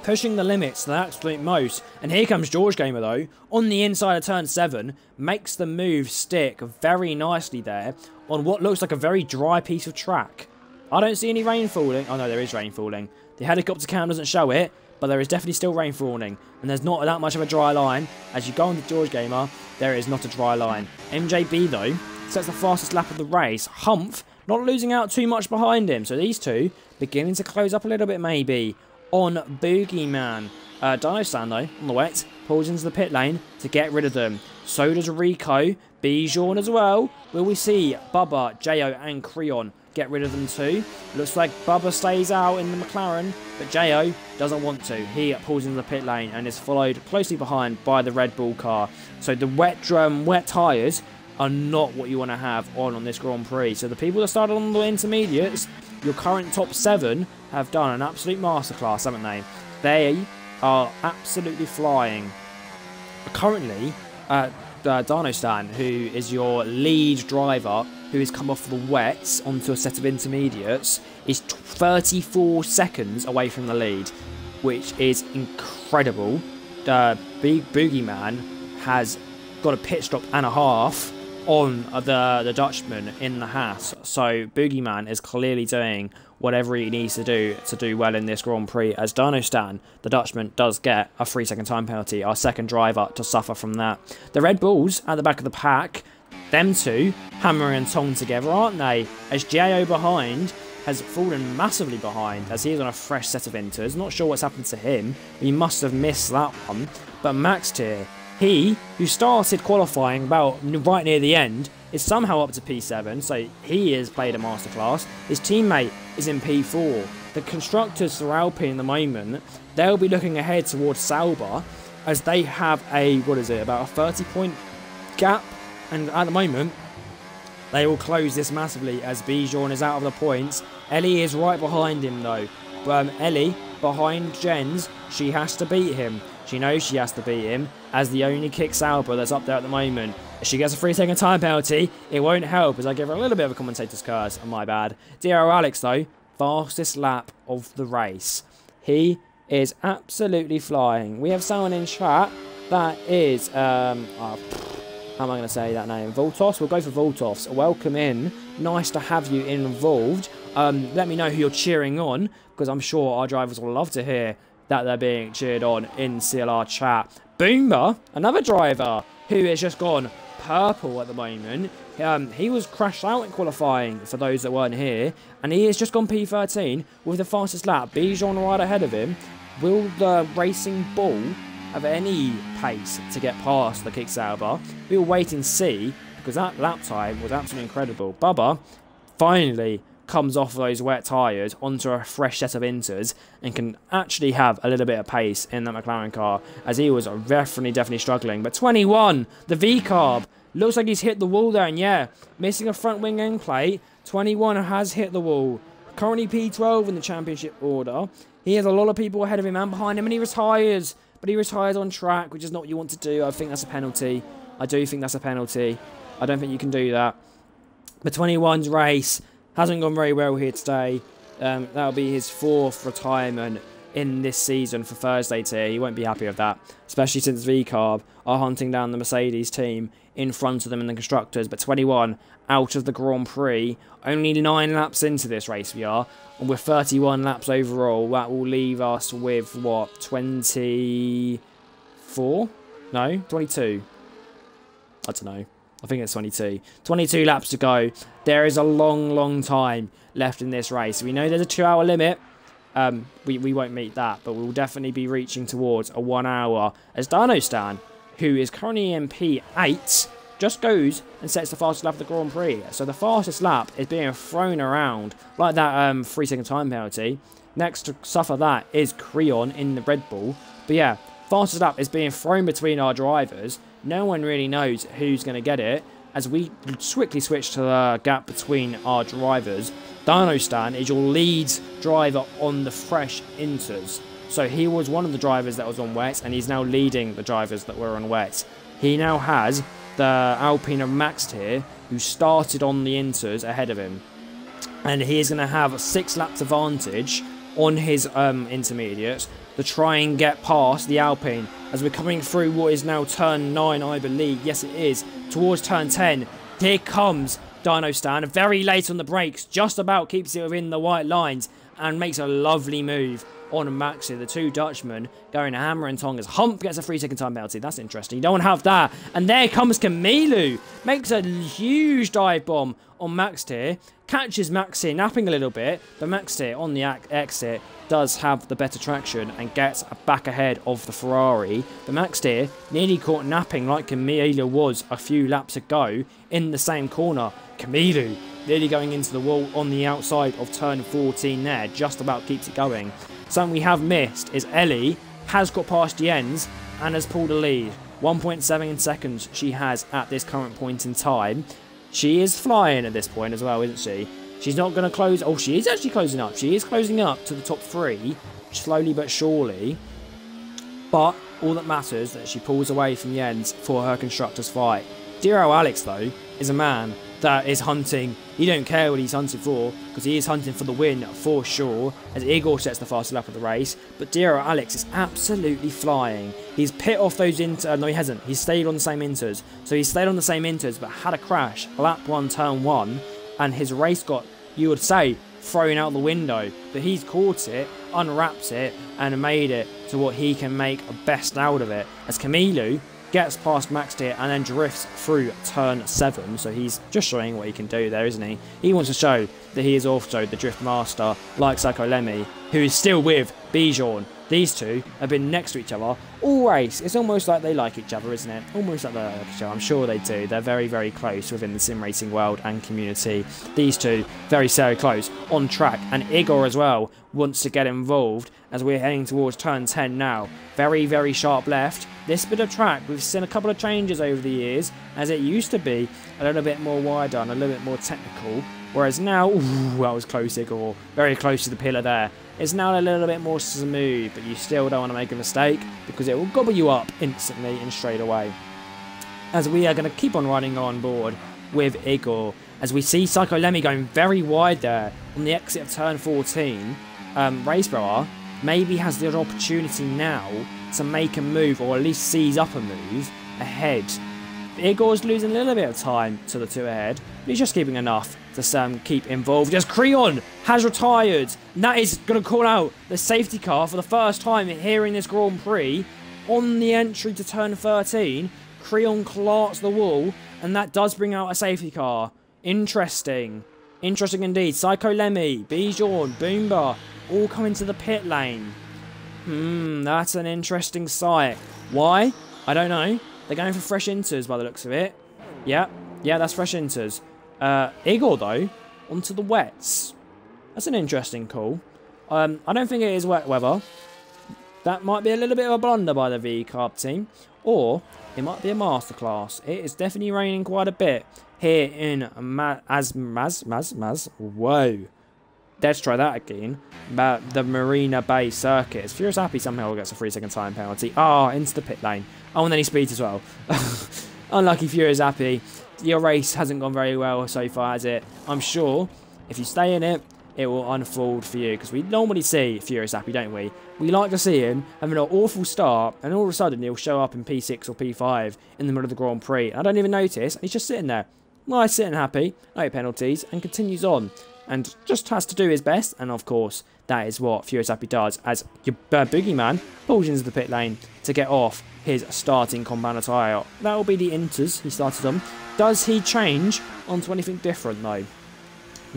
Speaker 1: pushing the limits to the absolute most. And here comes George Gamer though, on the inside of turn 7, makes the move stick very nicely there on what looks like a very dry piece of track. I don't see any rain falling. Oh no, there is rain falling. The helicopter cam doesn't show it, but there is definitely still rain falling. And there's not that much of a dry line. As you go on to George Gamer, there is not a dry line. MJB though, sets the fastest lap of the race. Humph, not losing out too much behind him. So these two beginning to close up a little bit maybe on Boogeyman. Dino Stan though, on the wet, pulls into the pit lane to get rid of them. So does Rico, Bijan as well. Will we see Bubba, Jo and Creon get rid of them too? Looks like Bubba stays out in the McLaren, but Jo doesn't want to. He pulls into the pit lane and is followed closely behind by the Red Bull car. So the wet tyres are not what you want to have on this Grand Prix. So the people that started on the intermediates, your current top 7, have done an absolute masterclass, haven't they? They are absolutely flying. Currently, Dino Stan, who is your lead driver, who has come off the wets onto a set of intermediates, is 34 seconds away from the lead, which is incredible. Boogeyman has got a pit stop and a half on the Dutchman in the Haas. So Boogeyman is clearly doing whatever he needs to do well in this Grand Prix, as Dino Stan, the Dutchman, does get a 3-second time penalty, our second driver to suffer from that. The Red Bulls at the back of the pack, them two hammer and tong together, aren't they? As Jo behind has fallen massively behind, as he is on a fresh set of inters. Not sure what's happened to him. He must have missed that one. But Max Tier, he, who started qualifying about right near the end, is somehow up to P7, so he has played a masterclass. His teammate is in P4. The constructors for Alpine at the moment, they'll be looking ahead towards Sauber, as they have a, about a 30-point gap. And at the moment, they will close this massively as Bijan is out of the points. Ellie is right behind him though. Ellie, behind Jens, she has to beat him. She knows she has to beat him as the only kick Sauber that's up there at the moment. If she gets a 3-second time penalty, it won't help as I give her a little bit of a commentator's curse. My bad. Dear Alex though, fastest lap of the race. He is absolutely flying. We have someone in chat that is, how am I going to say that name? Voltos? We'll go for Voltos. Welcome in. Nice to have you involved. Let me know who you're cheering on, because I'm sure our drivers will love to hear that they're being cheered on in CLR chat. Boomba, another driver who has just gone purple at the moment. He was crashed out in qualifying for those that weren't here, and he has just gone P13 with the fastest lap. Bijan right ahead of him. Will the Racing Bull have any pace to get past the kick Sauber? We'll wait and see, because that lap time was absolutely incredible. Bubba finally comes off those wet tyres onto a fresh set of inters and can actually have a little bit of pace in that McLaren car, as he was definitely struggling. But 21, the V-Carb, looks like he's hit the wall there, and yeah, missing a front wing end plate. 21 has hit the wall. Currently P12 in the championship order. He has a lot of people ahead of him and behind him, and he retires. But he retires on track, which is not what you want to do. I think that's a penalty. I do think that's a penalty. I don't think you can do that. The 21's race hasn't gone very well here today. That'll be his 4th retirement in this season for Thursday tier. He won't be happy with that, especially since VCarb are hunting down the Mercedes team in front of them in the constructors. But 21 out of the Grand Prix, only 9 laps into this race we are, and with 31 laps overall, that will leave us with what, 24? No, 22. I don't know. I think it's 22. 22 laps to go. There is a long time left in this race. We know there's a 2-hour limit. We won't meet that, but we'll definitely be reaching towards a 1 hour as Stan, who is currently in P8, just goes and sets the fastest lap of the Grand Prix. So the fastest lap is being thrown around like that 3-second time penalty. Next to suffer that is Creon in the Red Bull. But yeah, fastest lap is being thrown between our drivers. No one really knows who's going to get it, as we quickly switch to the gap between our drivers. Stan is your lead driver on the fresh inters. So he was one of the drivers that was on wet, and he's now leading the drivers that were on wet. He now has the Alpine of Max here, who started on the inters ahead of him. And he is going to have a 6 laps advantage on his intermediates to try and get past the Alpine, as we're coming through what is now turn 9, I believe. Yes, it is. Towards turn 10. Here comes Stan, very late on the brakes, just about keeps it within the white lines, and makes a lovely move on Max here. The 2 Dutchmen going hammer and tongs. Hump gets a 3-second time penalty. That's interesting. You don't want to have that. And there comes Camilo. Makes a huge dive bomb on Max here. Catches Max here, napping a little bit. But Max here on the exit does have the better traction and gets back ahead of the Ferrari. But Max here nearly caught napping like Camilo was a few laps ago in the same corner. Camilo nearly going into the wall on the outside of turn 14 there. Just about keeps it going. Something we have missed is Ellie has got past Jens and has pulled a lead. 1.7 seconds she has at this current point in time. She is flying at this point as well, isn't she? She's not going to close. Oh, she is actually closing up. She is closing up to the top 3, slowly but surely. But all that matters is that she pulls away from Jens for her constructors fight. Dear old Alex, though, is a man that is hunting. He don't care what he's hunting for, because he is hunting for the win for sure, as Igor sets the fastest lap of the race. But dear old Alex is absolutely flying. He's pit off those inters. No, he hasn't. He's stayed on the same inters. So he stayed on the same inters, but had a crash lap 1, turn 1, and his race got, you would say, thrown out the window. But he's caught it, unwrapped it, and made it to what he can make a best out of it. As Camilo gets past Max here and then drifts through turn 7. So he's just showing what he can do there, isn't he? He wants to show that he is also the drift master, like Psycho Lemmy, who is still with Bijan. These two have been next to each other all race. It's almost like they like each other, isn't it? Almost like they like each other. I'm sure they do. They're very close within the sim racing world and community. These two, very close on track. And Igor as well wants to get involved as we're heading towards turn 10 now. Very sharp left. This bit of track, we've seen a couple of changes over the years, as it used to be a little bit more wider and a little bit more technical. Whereas now, ooh, that was close, Igor. Very close to the pillar there. It's now a little bit more smooth, but you still don't want to make a mistake because it will gobble you up instantly and straight away. As we are going to keep on riding on board with Igor, as we see Psycho Lemmy going very wide there on the exit of turn 14. Racebrower maybe has the opportunity now to make a move, or at least seize up a move ahead. Igor's losing a little bit of time to the 2 ahead, but he's just keeping enough to keep involved. As Creon has retired, and that is going to call out the safety car for the first time here in this Grand Prix. On the entry to turn 13, Creon clarts the wall, and that does bring out a safety car. Interesting. Interesting indeed. Psycho Lemmy, Bijan, Boomba, all coming to the pit lane. That's an interesting sight. Why? I don't know. They're going for fresh inters by the looks of it. Yeah, that's fresh inters. Igor, though, onto the wets. That's an interesting call. I don't think it is wet weather. That might be a little bit of a blunder by the V-Carb team. Or it might be a masterclass. It is definitely raining quite a bit here in Whoa. let's try that again. The Marina Bay circuit. Furious Happy somehow gets a 3-second time penalty. Into the pit lane. And then he speeds as well. Unlucky Furious Happy. Your race hasn't gone very well so far, has it? I'm sure if you stay in it, it will unfold for you. Because we normally see Furious Happy, don't we? We like to see him having an awful start, and all of a sudden he'll show up in P6 or P5 in the middle of the Grand Prix. I don't even notice, and he's just sitting there. Nice, sitting happy, no penalties, and continues on. And just has to do his best, and of course, that is what Furious Happy does, as your boogeyman pulls into the pit lane to get off his starting compounder tyre. That will be the inters he started on. Does he change onto anything different, though?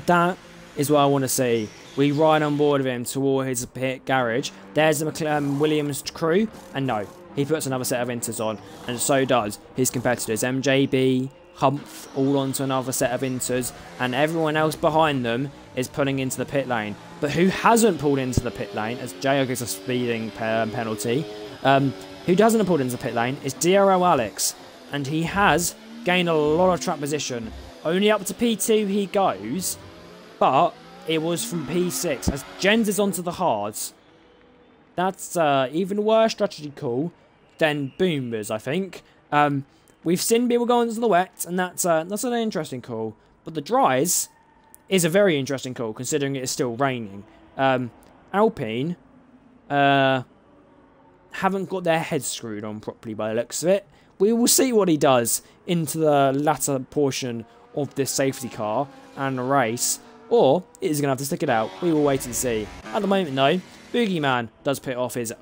Speaker 1: That is what I want to see. We ride on board with him toward his pit garage. There's the Williams crew, and no, he puts another set of inters on, and so does his competitors. MJB, Humph, all onto another set of inters, and everyone else behind them is pulling into the pit lane. But who hasn't pulled into the pit lane, as Jo gets a speeding penalty, who doesn't have pulled into the pit lane is DRL Alex, and he has gained a lot of track position. Only up to P2 he goes, but it was from P6 as Jens is onto the hards. That's even worse strategy call than Boomers, I think. We've seen people go into the wet, and that's an interesting call. But the dries is a very interesting call, considering it is still raining. Alpine haven't got their heads screwed on properly by the looks of it. We will see what he does into the latter portion of this safety car and race. Or is going to have to stick it out. We will wait and see. At the moment, though, Boogeyman does pit off his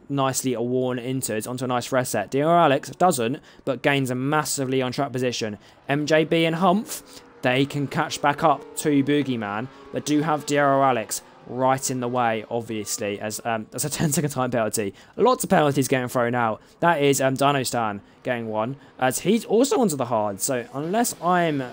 Speaker 1: nicely worn inters onto a nice fresh set. DR Alex doesn't, but gains a massively on track position. MJB and Humph, they can catch back up to Boogeyman, but do have DR Alex right in the way, obviously, as that's a 10-second time penalty. Lots of penalties getting thrown out. That is Dino Stan getting one, as he's also onto the hard. So unless I'm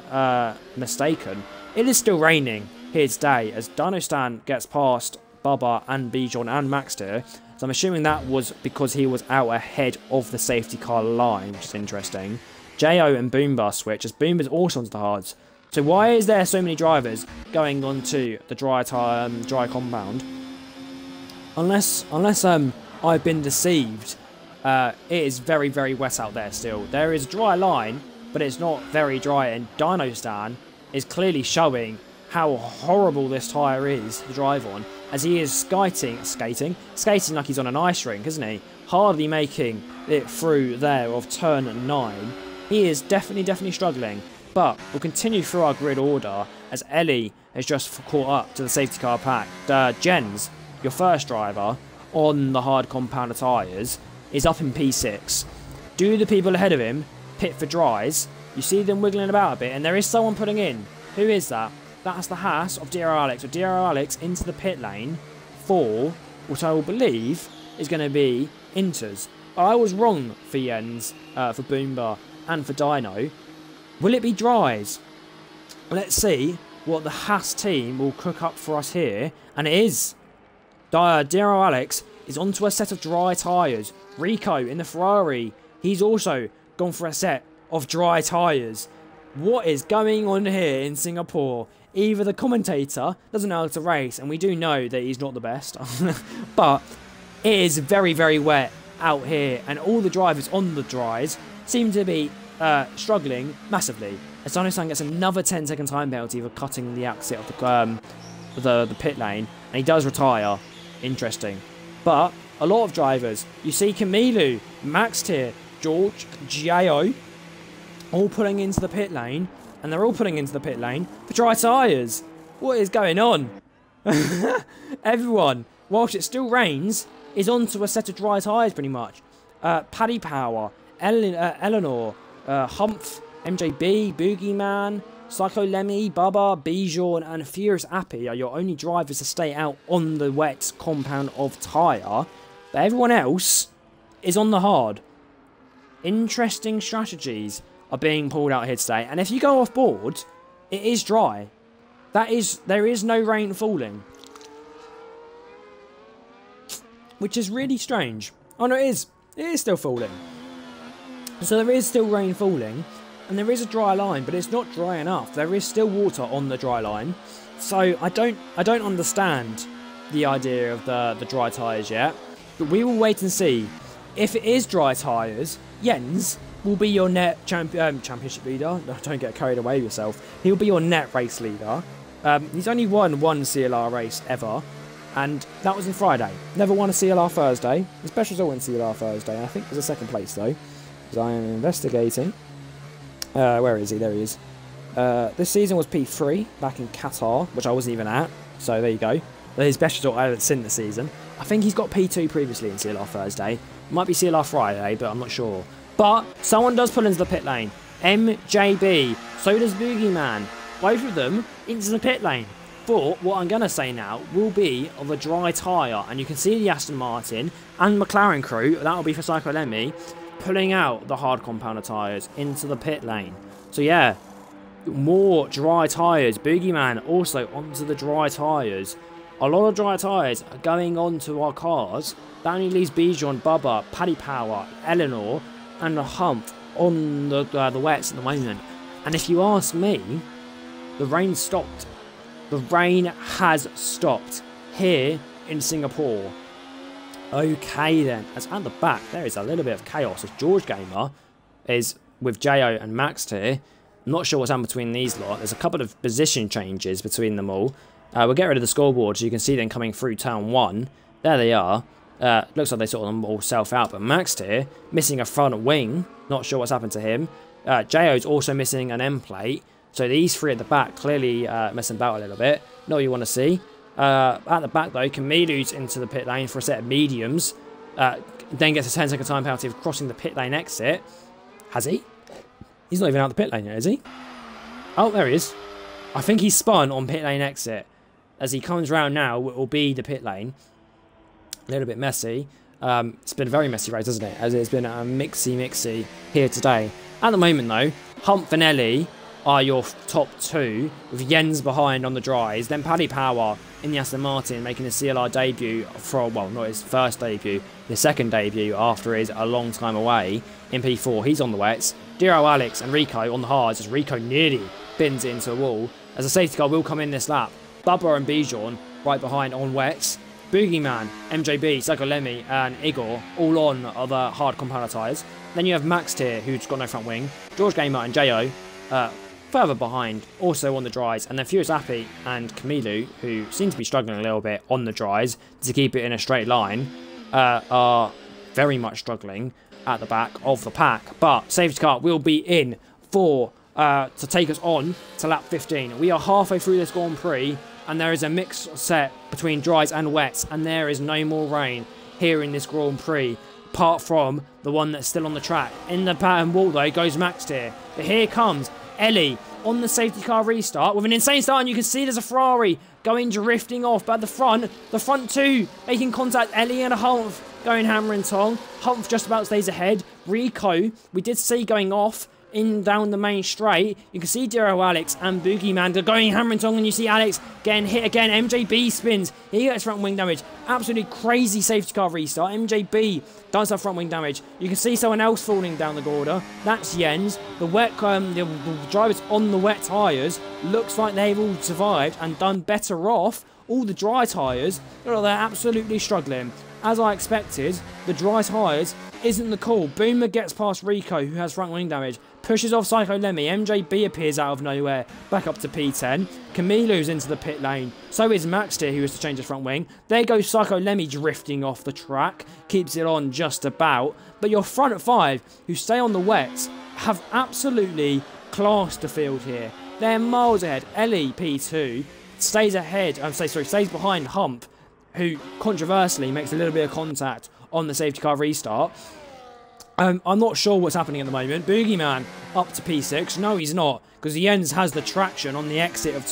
Speaker 1: mistaken, it is still raining here today, as Dino Stan gets past Bubba and Bijan and Max here. So I'm assuming that was because he was out ahead of the safety car line, which is interesting. Jo and Boomba switch, as Boomba's also onto the hards. So why is there so many drivers going onto the dry compound? Unless I've been deceived, it is very, very wet out there still. There is a dry line, but it's not very dry, and Dino Stan is clearly showing how horrible this tyre is to drive on, as he is skating like he's on an ice rink, isn't he? Hardly making it through there of turn 9. He is definitely struggling, but we'll continue through our grid order, as Ellie has just caught up to the safety car pack. Jens, your first driver on the hard compounder tyres, is up in P6. Do the people ahead of him pit for dries? You see them wiggling about a bit, and there is someone putting in. Who is that? That's the Haas of DR Alex. So DR Alex into the pit lane for what I will believe is going to be inters. I was wrong for Jens, for Boomba, and for Dino. Will it be dries? Let's see what the Haas team will cook up for us here. And it is. DR Alex is onto a set of dry tyres. Rico in the Ferrari, he's also gone for a set of dry tyres. What is going on here in Singapore? Either the commentator doesn't know how to race, and we do know that he's not the best, but it is very, very wet out here, and all the drivers on the dries seem to be struggling massively. As Dino-san gets another 10-second time penalty for cutting the exit of the pit lane, and he does retire. Interesting. But a lot of drivers, you see Camilo, Max Tier, George, Jo, all pulling into the pit lane, and they're all pulling into the pit lane for dry tyres. What is going on? Everyone, whilst it still rains, is onto a set of dry tyres pretty much. Paddy Power, Eleanor, Humph, MJB, Boogeyman, Psycho Lemmy, Bubba, Bijan, and Furious Appy are your only drivers to stay out on the wet compound of tyre. But everyone else is on the hard. Interesting strategies are being pulled out here today, and if you go off board, it is dry. There is no rain falling, which is really strange. Oh no, it is still falling. So there is still rain falling, and there is a dry line, but it's not dry enough. There is still water on the dry line So I don't understand the idea of the dry tyres yet, but we will wait and see. If it is dry tyres, Jens will be your net championship leader. No, don't get carried away with yourself. He'll be your net race leader. He's only won one CLR race ever, and that was on Friday. Never won a CLR Thursday. The special result in CLR Thursday. I think it was a second place though, because I am investigating. Where is he? There he is. This season was P3 back in Qatar, which I wasn't even at. So there you go. His best result I haven't seen this season. I think he's got P2 previously in CLR Thursday. Might be CLR Friday, but I'm not sure. But someone does pull into the pit lane. MJB. So does Boogeyman. Both of them into the pit lane. For what I'm going to say now will be of a dry tyre. And you can see the Aston Martin and McLaren crew, that will be for Psycho Lemmy, pulling out the hard compounder tyres into the pit lane. So yeah, more dry tyres. Boogeyman also onto the dry tyres. A lot of dry tyres are going onto our cars. That only leaves Bijan, Bubba, Paddy Power, Eleanor, and the Hump on the wets at the moment. And if you ask me, the rain stopped. The rain has stopped here in Singapore. Okay then, as at the back there is a little bit of chaos as George Gamer is with Jo and Max here. I'm not sure what's happened between these lot. There's a couple of position changes between them all. We'll get rid of the scoreboard so you can see them coming through turn 1. There they are. Looks like they sort of all self out, but Max here, missing a front wing. Not sure what's happened to him. Jo's also missing an end plate. So these three at the back clearly messing about a little bit. Not what you want to see. At the back though, Camilu's into the pit lane for a set of mediums. Then gets a 10-second time penalty of crossing the pit lane exit. Has he? He's not even out the pit lane yet, is he? Oh, there he is. I think he's spun on pit lane exit. As he comes round now, it will be the pit lane. A little bit messy. It's been a very messy race, hasn't it? As it's been a mixy here today. At the moment, though, Hump and Ellie are your top two, with Jens behind on the dries. Then Paddy Power in the Aston Martin making his CLR debut for, well, not his first debut, his second debut after his a long time away in P4. He's on the wets. Diro, Alex and Rico on the hards as Rico nearly bins it into a wall. As a safety car will come in this lap. Bubba and Bijan right behind on wets. Boogeyman, MJB, Psycho Lemmy and Igor all on the hard compounder tyres. Then you have Max here, who's got no front wing. George Gamer and Jo further behind, also on the dries. And then Furious Appy and Camilu, who seem to be struggling a little bit on the dries to keep it in a straight line, are very much struggling at the back of the pack. But safety car will be in for to take us on to lap 15. We are halfway through this Grand Prix, and there is a mixed set between dries and wets, and there is no more rain here in this Grand Prix, apart from the one that's still on the track. In the pattern wall, though, goes Max here. But here comes Ellie on the safety car restart with an insane start, and you can see there's a Ferrari going drifting off. But at the front two making contact, Ellie and Humph going hammer and tong. Humph just about stays ahead. Rico, we did see going off in down the main straight. You can see Diro, Alex and Boogeyman going hammer and tong, and you see Alex getting hit again. MJB spins. He gets front wing damage. Absolutely crazy safety car restart. MJB does have front wing damage. You can see someone else falling down the Gorda. That's Jens. The wet the drivers on the wet tyres looks like they've all survived and done better off. All the dry tyres, they're absolutely struggling. As I expected, the dry tyres isn't the call. Boomer gets past Rico, who has front wing damage. Pushes off Psycho Lemmy. MJB appears out of nowhere. Back up to P10. Camilu's into the pit lane. So is Max here, who has to change his front wing. There goes Psycho Lemmy drifting off the track. Keeps it on just about. But your front five, who stay on the wets, have absolutely classed the field here. They're miles ahead. Ellie, P2, stays ahead. Stays behind Hump, who controversially makes a little bit of contact on the safety car restart. I'm not sure what's happening at the moment. Boogeyman up to P6. No, he's not, because Jens has the traction on the exit of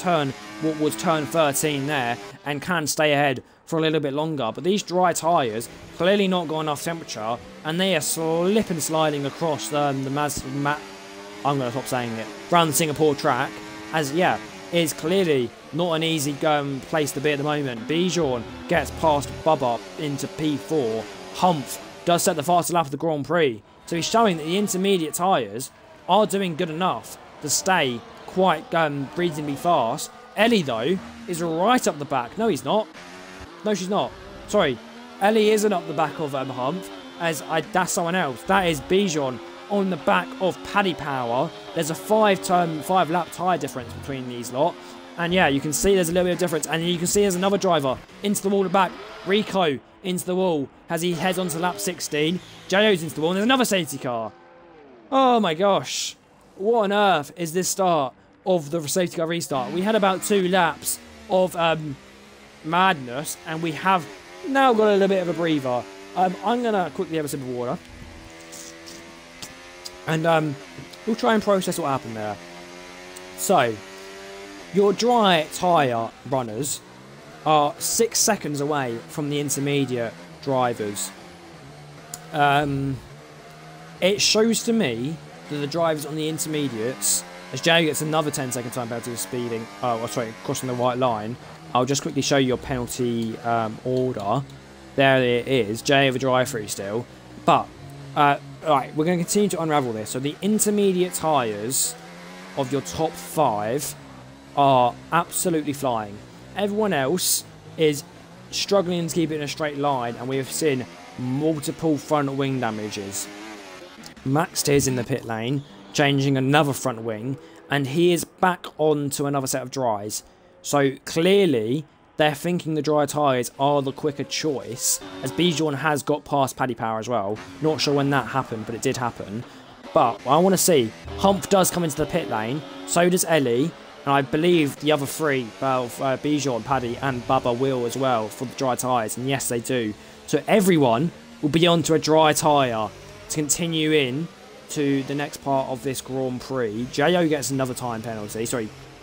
Speaker 1: what was turn 13 there, and can stay ahead for a little bit longer. But these dry tyres clearly not got enough temperature, and they are slip and sliding across I'm going to stop saying it. Around the Singapore track, as yeah, is clearly not an easy place to be at the moment. Bijan gets past Bubba into P4. Humph does set the fastest lap of the Grand Prix. So he's showing that the intermediate tyres are doing good enough to stay quite reasonably fast. Ellie, though, is right up the back. No, he's not. No, she's not. Sorry. Ellie isn't up the back of Humph, that's someone else. That is Bijan on the back of Paddy Power. There's a 5-lap tyre difference between these lot. And yeah, you can see there's a little bit of difference. And you can see there's another driver into the wall at the back. Rico into the wall as he heads onto lap 16. J.O.'s into the wall. And there's another safety car. Oh my gosh. What on earth is this start of the safety car restart? We had about 2 laps of madness. And we have now got a little bit of a breather. I'm going to quickly have a sip of water. And we'll try and process what happened there. So, your dry tyre runners are 6 seconds away from the intermediate drivers. It shows to me that the drivers on the intermediates, as Jay gets another 10-second time penalty for speeding, crossing the white line. I'll just quickly show you your penalty order. There it is. Jay of a drive-through still. But, right, we're going to continue to unravel this. So the intermediate tyres of your top 5 are absolutely flying. Everyone else is struggling to keep it in a straight line, and we have seen multiple front wing damages. Max is in the pit lane, changing another front wing, and he is back on to another set of dries. So clearly, they're thinking the dry tyres are the quicker choice, as Bijan has got past Paddy Power as well. Not sure when that happened, but it did happen. But I want to see, Humph does come into the pit lane, so does Ellie, and I believe the other 3, Bijan, Paddy and Bubba will as well for the dry tyres, and yes they do. So everyone will be onto a dry tyre to continue in to the next part of this Grand Prix. J.O. gets another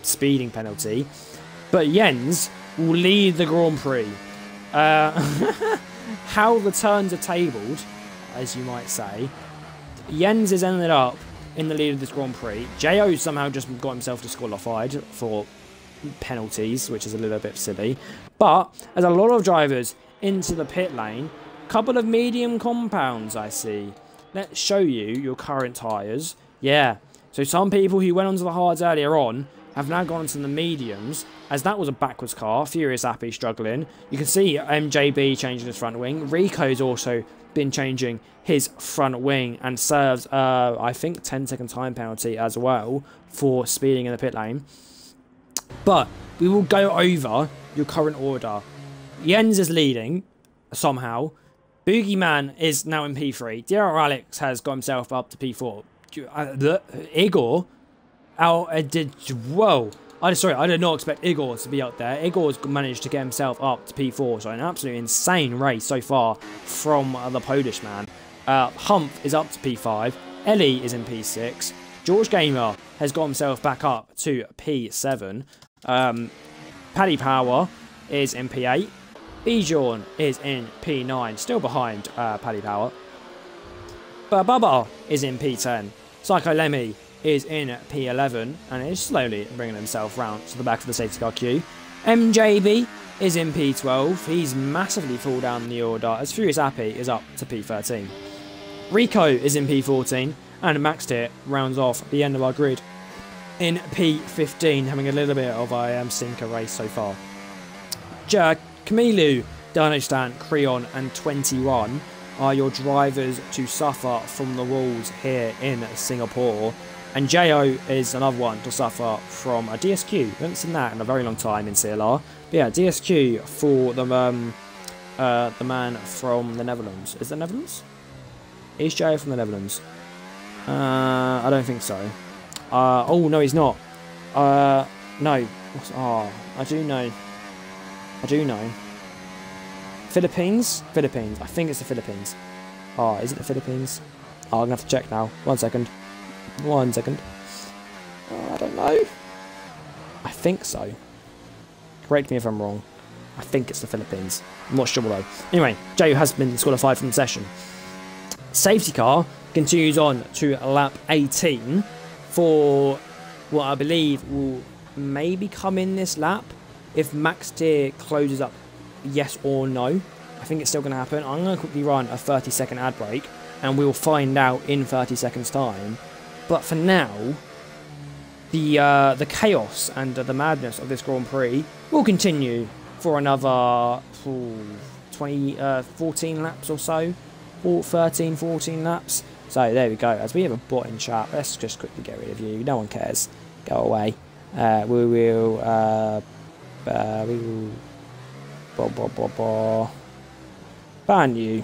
Speaker 1: speeding penalty, but Jens will lead the Grand Prix. How the turns are tabled, as you might say, Jens has ended up in the lead of this Grand Prix. J.O. somehow just got himself disqualified for penalties, which is a little bit silly. But there's a lot of drivers into the pit lane. Couple of medium compounds I see. Let's show you your current tyres. Yeah, so some people who went onto the hards earlier on have now gone to the mediums, as that was a backwards car. Furious Happy struggling. You can see MJB changing his front wing. Rico's also been changing his front wing and serves, I think, 10-second time penalty as well for speeding in the pit lane. But we will go over your current order. Jens is leading, somehow. Boogeyman is now in P3. DRR Alex has got himself up to P4. Igor whoa. I did not expect Igor to be up there. Igor's managed to get himself up to P4, so an absolutely insane race so far from the Polish man. Humph is up to P5. Ellie is in P6. George Gamer has got himself back up to P7. Paddy Power is in P8. Bijan is in P9, still behind Paddy Power. But Bubba is in P10. Psycho Lemmy is in P11 and is slowly bringing himself round to the back of the safety car queue. MJB is in P12. He's massively fall down the order as Furious Happy is up to P13. Rico is in P14 and Max Tier rounds off the end of our grid in P15, having a little bit of a sinker race so far. Camilo, Danistan, Creon and 21 are your drivers to suffer from the rules here in Singapore. And Jo is another one to suffer from a DSQ. We haven't seen that in a very long time in CLR. But yeah, DSQ for the man from the Netherlands. Is it Netherlands? Is Jo from the Netherlands? I don't think so. Oh, no, he's not. No. I do know. Philippines? Philippines. I think it's the Philippines. Is it the Philippines? I'm going to have to check now. 1 second. I don't know. I think so. Correct me if I'm wrong. I think it's the Philippines. I'm not sure though. Anyway, Jay has been disqualified from the session. Safety car continues on to lap 18 for what I believe will maybe come in this lap if Max Tier closes up yes or no. I think it's still going to happen. I'm going to quickly run a 30-second ad break and we'll find out in 30 seconds time. But for now, the chaos and the madness of this Grand Prix will continue for another 14 laps or so, 14 laps. So there we go. As we have a bot in chat, let's just quickly get rid of you. No one cares. Go away. We will ban you.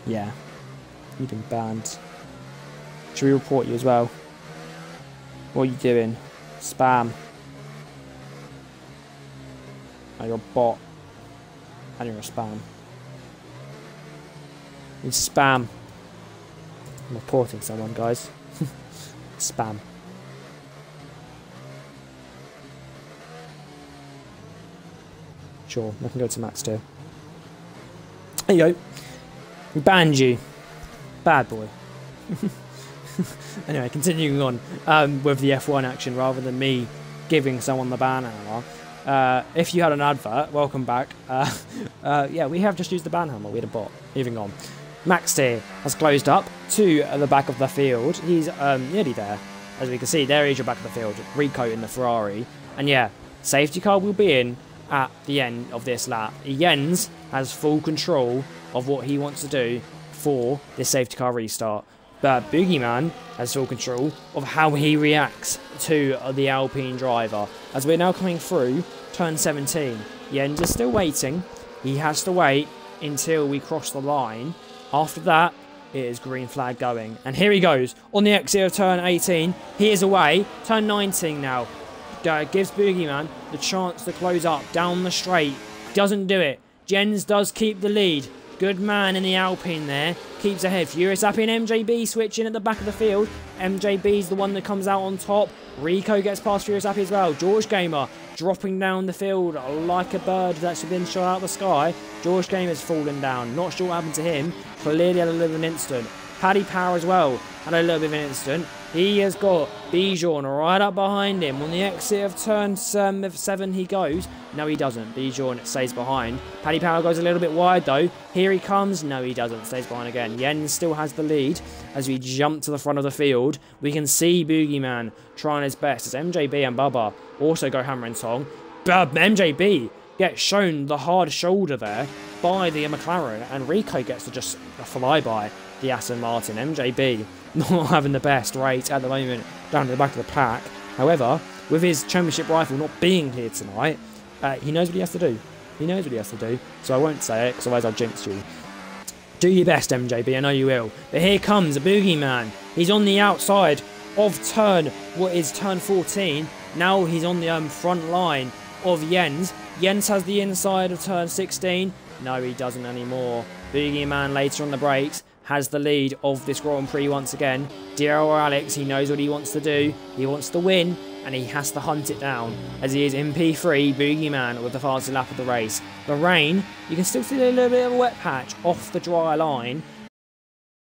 Speaker 1: Yeah, you've been banned. Should we report you as well? What are you doing? Spam. Oh, you're a bot. And you're a spam. You spam. I'm reporting someone, guys. Spam. Sure, I can go to Max too. There you go. We banned you. Bad boy. Anyway, continuing on with the F1 action rather than me giving someone the ban hammer. If you had an advert, welcome back. Yeah, we have just used the ban hammer. We had a bot. Moving on. Max here has closed up to the back of the field. He's nearly there. As we can see, there is your back of the field. Rico in the Ferrari. And yeah, safety car will be in at the end of this lap. Jens has full control of what he wants to do for this safety car restart. But Boogeyman has full control of how he reacts to the Alpine driver. As we're now coming through turn 17, Jens is still waiting. He has to wait until we cross the line. After that, it is green flag going. And here he goes on the exit of turn 18. He is away. Turn 19 now. Gives Boogeyman the chance to close up down the straight. Doesn't do it. Jens does keep the lead. Good man in the Alpine there. Keeps ahead. Furious Happy and MJB switching at the back of the field. MJB's the one that comes out on top. Rico gets past Furious Happy as well. George Gamer dropping down the field like a bird that's been shot out of the sky. George Gamer's fallen down. Not sure what happened to him. Clearly had a little bit of an incident. Paddy Power as well had a little bit of an incident. He has got Bijan right up behind him. On the exit of turn 7 he goes. No, he doesn't. Bijan stays behind. Paddy Power goes a little bit wide though. Here he comes. No, he doesn't. Stays behind again. Jens still has the lead. As we jump to the front of the field, we can see Boogeyman trying his best as MJB and Bubba also go hammer and tong. But MJB gets shown the hard shoulder there by the McLaren, and Rico gets to just fly by the Aston Martin. MJB not having the best rate at the moment down to the back of the pack. However, with his championship rifle not being here tonight, he knows what he has to do. He knows what he has to do. So I won't say it, because otherwise I'll jinx you. Do your best, MJB. I know you will. But here comes a Boogeyman. He's on the outside of turn 14. Now he's on the front line of Jens. Jens has the inside of turn 16. No, he doesn't anymore. Boogeyman later on the brakes has the lead of this Grand Prix once again. Dear old Alex, he knows what he wants to do. He wants to win, and he has to hunt it down, as he is in P3, Boogeyman with the fastest lap of the race. The rain, you can still see a little bit of a wet patch off the dry line.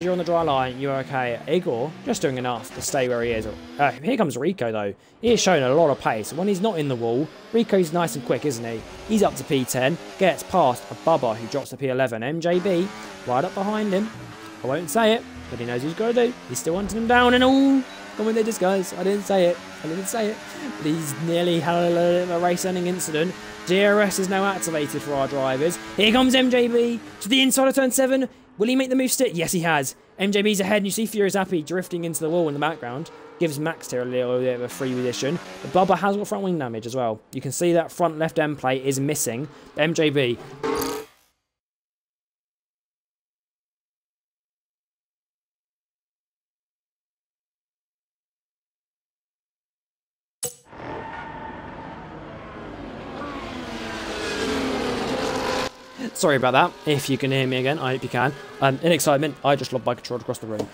Speaker 1: If you're on the dry line, you're okay. Igor, just doing enough to stay where he is. Here comes Rico, though. He has shown a lot of pace. When he's not in the wall, Rico's nice and quick, isn't he? He's up to P10, gets past a Bubba, who drops to P11. MJB, right up behind him. I won't say it, but he knows what he's got to do. He's still hunting him down and all. Come with their disguise. I didn't say it. I didn't say it. But he's nearly had a race-ending incident. DRS is now activated for our drivers. Here comes MJB to the inside of turn 7. Will he make the move stick? Yes, he has. MJB's ahead, and you see Furious Happy drifting into the wall in the background. Gives Max here a little bit of a free position. But Bubba has got front wing damage as well. You can see that front left end plate is missing. MJB. Sorry about that, if you can hear me again, I hope you can. In excitement, I just lobbed my controller across the room.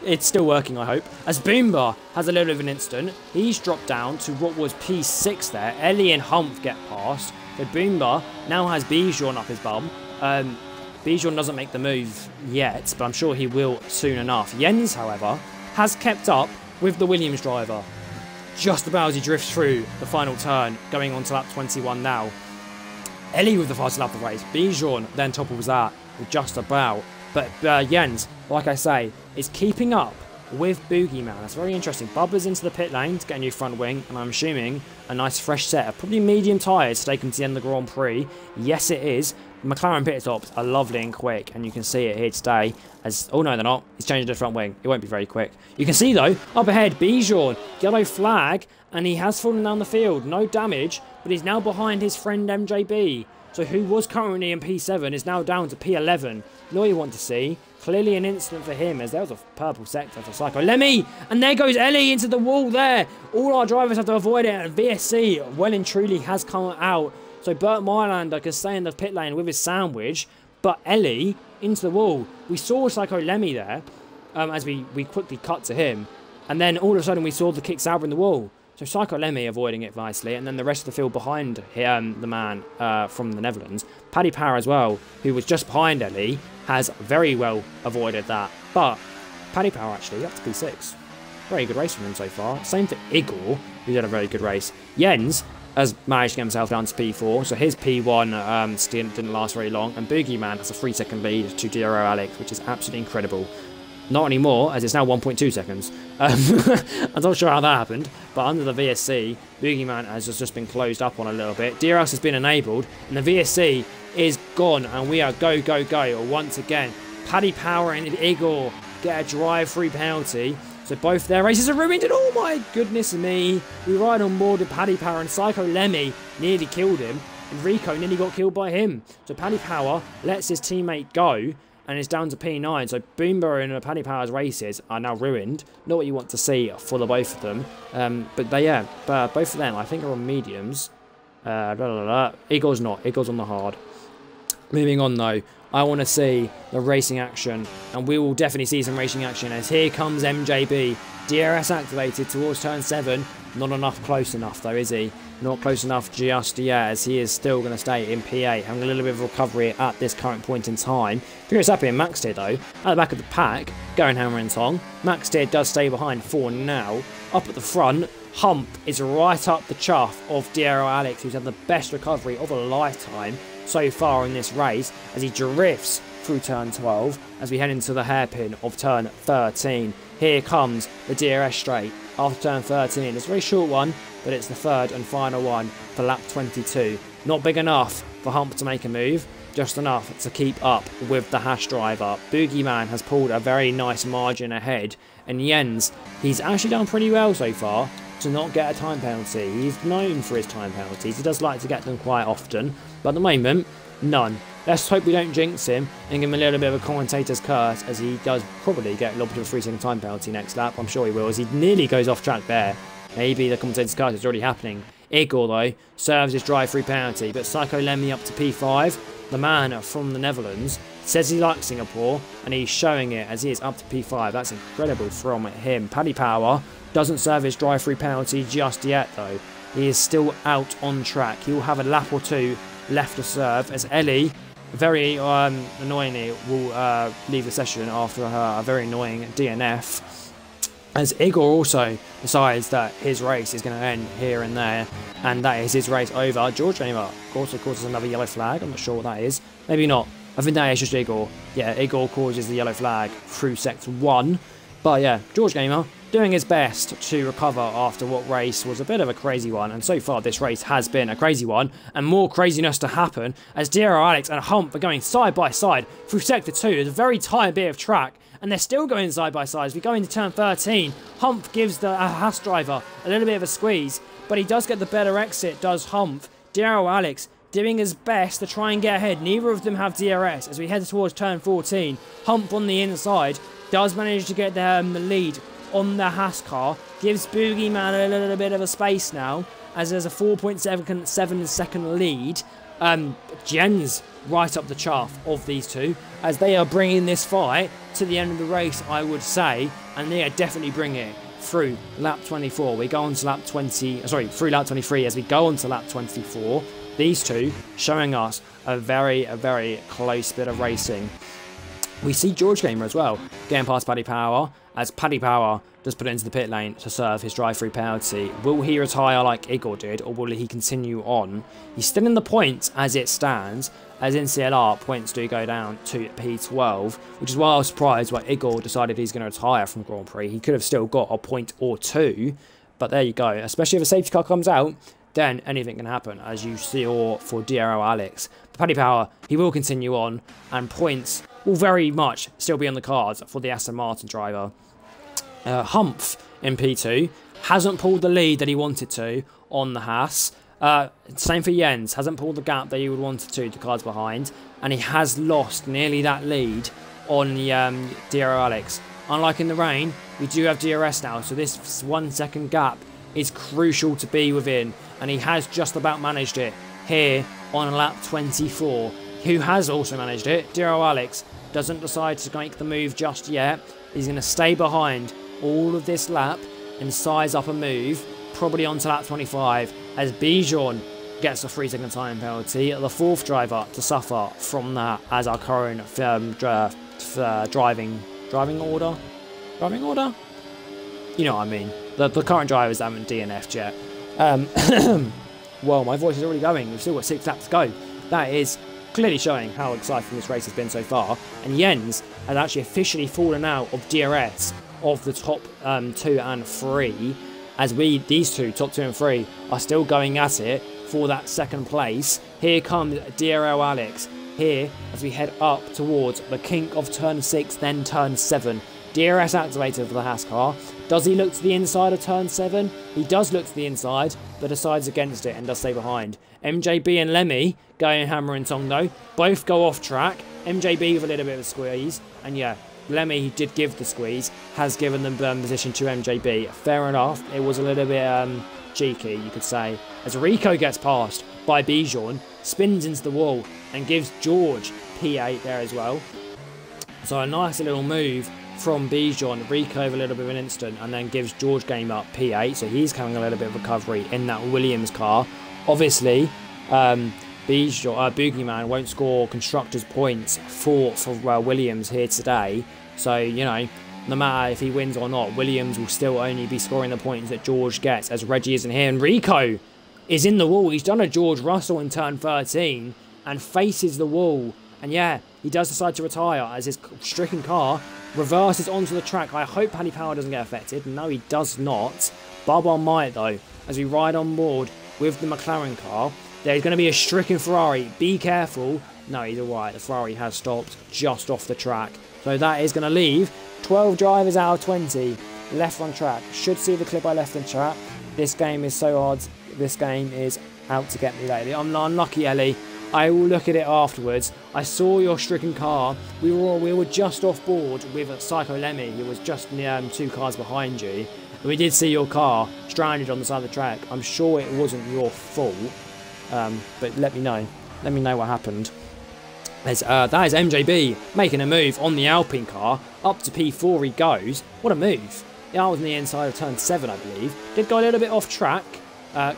Speaker 1: It's still working, I hope. As Boomba has a little bit of an incident, he's dropped down to what was P6 there. Ellie and Humph get past. So Boomba now has Bijan up his bum. Bijan doesn't make the move yet, but I'm sure he will soon enough. Jens, however, has kept up with the Williams driver. Just about as he drifts through the final turn, going on to lap 21 now. Ellie with the fastest lap of the race. Bijan then topples that with just about. But Jens, like I say, is keeping up with Boogeyman. That's very interesting. Bubba's into the pit lane to get a new front wing, and I'm assuming a nice fresh set of probably medium tyres to take him to the end of the Grand Prix. Yes, it is. McLaren pit stops are lovely and quick, and you can see it here today. As oh no, they're not. He's changing the front wing. It won't be very quick. You can see though, up ahead, Bijan, yellow flag, and he has fallen down the field. No damage, but he's now behind his friend MJB. So who was currently in P7 is now down to P11. You know what you want to see? Clearly an incident for him, as there was a purple sector for Psycho Lemmy. And there goes Ellie into the wall there. All our drivers have to avoid it, and VSC well and truly has come out. So Burt Mylander can stay in the pit lane with his sandwich, but Ellie into the wall. We saw Psycho Lemmy there, as we quickly cut to him, and then all of a sudden we saw the kick Sauber in the wall. So Psycho Lemmy avoiding it nicely, and then the rest of the field behind him, the man from the Netherlands, Paddy Power as well, who was just behind Ellie, has very well avoided that. But Paddy Power actually up to P6. Very good race from him so far. Same for Igor, who did a very good race. Jens has managed to get himself down to P4, so his P1 stint didn't last very long, and Boogeyman has a 3-second lead to Dero Alex, which is absolutely incredible. Not anymore, as it's now 1.2 seconds. I'm not sure how that happened, but under the VSC, Boogeyman has just been closed up on a little bit. DRS has been enabled, and the VSC is gone, and we are go, go, go once again. Paddy Power and Igor get a drive-through penalty. So both their races are ruined, and oh my goodness me, we ride on board with Paddy Power, and Psycho Lemmy nearly killed him, and Rico nearly got killed by him. So Paddy Power lets his teammate go, and is down to P9. So Boomer and Paddy Power's races are now ruined. Not what you want to see for the both of them. But both of them I think are on mediums. Igor's not. Igor's on the hard. Moving on though, I want to see the racing action, and we will definitely see some racing action as here comes MJB. DRS activated towards turn 7. Not enough close enough though, is he? Not close enough just yet, as he is still going to stay in P8, having a little bit of recovery at this current point in time. Furious Happy and Max Tier though, at the back of the pack, going hammer and tong. Max Tier does stay behind for now. Up at the front, Hump is right up the chuff of Diero Alex, who's had the best recovery of a lifetime so far in this race, as he drifts through turn 12 as we head into the hairpin of turn 13. Here comes the DRS straight after turn 13. It's a very short one, but it's the third and final one for lap 22. Not big enough for Hump to make a move, just enough to keep up with the Hash driver. Boogeyman has pulled a very nice margin ahead, and Jens, he's actually done pretty well so far to not get a time penalty. He's known for his time penalties. He does like to get them quite often, but at the moment, none. Let's hope we don't jinx him and give him a little bit of a commentator's curse, as he does probably get lobbed with a 3-second time penalty next lap. I'm sure he will, as he nearly goes off track there. Maybe the commentator's curse is already happening. Igor, though, serves his drive-through penalty, but Psycho Lemmy up to P5. The man from the Netherlands says he likes Singapore, and he's showing it as he is up to P5. That's incredible from him. Paddy Power doesn't serve his drive-through penalty just yet, though. He is still out on track. He will have a lap or two left to serve, as Ellie, very annoyingly, will leave the session after her very annoying DNF. As Igor also decides that his race is going to end here and there, and that is his race over. George Gamer also causes another yellow flag. I'm not sure what that is. Maybe not. I think that is just Igor. Yeah, Igor causes the yellow flag through sector 1. But yeah, George Gamer doing his best to recover after what race was a bit of a crazy one, and so far this race has been a crazy one, and more craziness to happen as Diero Alex and Hump are going side by side through sector 2. There's a very tight bit of track, and they're still going side by side as we go into turn 13. Hump gives the Haas driver a little bit of a squeeze, but he does get the better exit, does Hump. Diero Alex doing his best to try and get ahead. Neither of them have DRS as we head towards turn 14. Hump on the inside does manage to get the lead on the Haas car, gives Boogeyman a little bit of a space now, as there's a 4.7 second lead. Jens right up the chaff of these two, as they are bringing this fight to the end of the race, I would say, and they are definitely bringing it through lap 24. We go on to lap 20, through lap 23 as we go on to lap 24. These two showing us a very close bit of racing. We see George Gamer as well getting past Paddy Power, as Paddy Power does put it into the pit lane to serve his drive-through penalty. Will he retire like Igor did, or will he continue on? He's still in the points as it stands, as in CLR, points do go down to P12, which is why I was surprised when Igor decided he's going to retire from Grand Prix. He could have still got a point or two, but there you go. Especially if a safety car comes out, then anything can happen, as you saw for DRL Alex. But Paddy Power, he will continue on, and points will very much still be on the cards for the Aston Martin driver. Humph in P2 hasn't pulled the lead that he wanted to on the Haas. Same for Jens, hasn't pulled the gap that he would wanted to, the cars behind, and he has lost nearly that lead on the DRL Alex. Unlike in the rain, we do have DRS now, so this 1 second gap is crucial to be within, and he has just about managed it here on lap 24. Who has also managed it? DRL Alex doesn't decide to make the move just yet. He's going to stay behind all of this lap and size up a move, probably onto lap 25, as Bijan gets a 3 second time penalty, the fourth driver to suffer from that as our current driving order? You know what I mean. The current drivers haven't DNF'd yet. Well, my voice is already going. We've still got 6 laps to go. That is clearly showing how exciting this race has been so far. And Jens has actually officially fallen out of DRS of the top 2 and 3. As these two, top 2 and 3, are still going at it for that second place. Here comes DRL Alex. Here, as we head up towards the kink of turn 6, then turn 7. DRS activated for the Haas car. Does he look to the inside of turn 7? He does look to the inside, but decides against it and does stay behind. MJB and Lemmy going hammer and tong though. Both go off track. MJB with a little bit of a squeeze. And yeah, Lemmy, who did give the squeeze, has given them position to MJB. Fair enough. It was a little bit cheeky, you could say. As Rico gets passed by Bijan, spins into the wall and gives George P8 there as well. So a nice little move from Bijan. Rico with a little bit of an instant and then gives George game up P8. So he's having a little bit of recovery in that Williams car. Obviously, Boogeyman won't score constructors points for Williams here today. So, you know, no matter if he wins or not, Williams will still only be scoring the points that George gets, as Reggie isn't here. And Rico is in the wall. He's done a George Russell in turn 13 and faces the wall. And yeah, he does decide to retire as his stricken car reverses onto the track. I hope Paddy Power doesn't get affected. No, he does not. Barbara might, though, as we ride on board with the McLaren car. There's going to be a stricken Ferrari. Be careful. No, he's alright. The Ferrari has stopped just off the track. So that is going to leave 12 drivers out of 20 left on track. Should see the clip I left in chat. This game is so hard. This game is out to get me lately. I'm unlucky, Ellie. I will look at it afterwards. I saw your stricken car. We were just off board with Psycho Lemmy, who was just 2 cars behind you. And we did see your car stranded on the side of the track. I'm sure it wasn't your fault. But let me know. Let me know what happened. That is MJB making a move on the Alpine car. Up to P4 he goes. What a move. Yeah, I was on the inside of turn 7, I believe. Did go a little bit off track.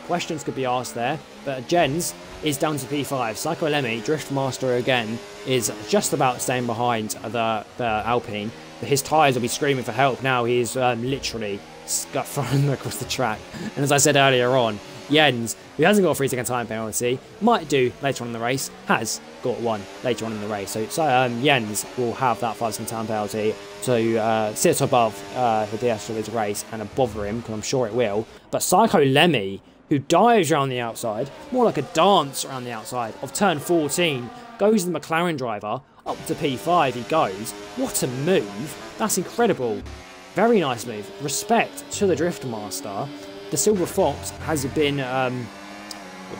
Speaker 1: Questions could be asked there. But Jens is down to P5. Psycho Lemmy, Driftmaster again, is just about staying behind the Alpine. But his tyres will be screaming for help now. He is literally thrown across the track. And as I said earlier on, Jens, who hasn't got a 3 second time penalty, might do later on in the race, has got one later on in the race. So Jens will have that 5 second time penalty to sit above the rest of his race and bother him, because I'm sure it will. But Psycho Lemmy, who dives around the outside, more like a dance around the outside of turn 14, goes the McLaren driver, up to P5 he goes. What a move. That's incredible. Very nice move. Respect to the Driftmaster. The Silver Fox has been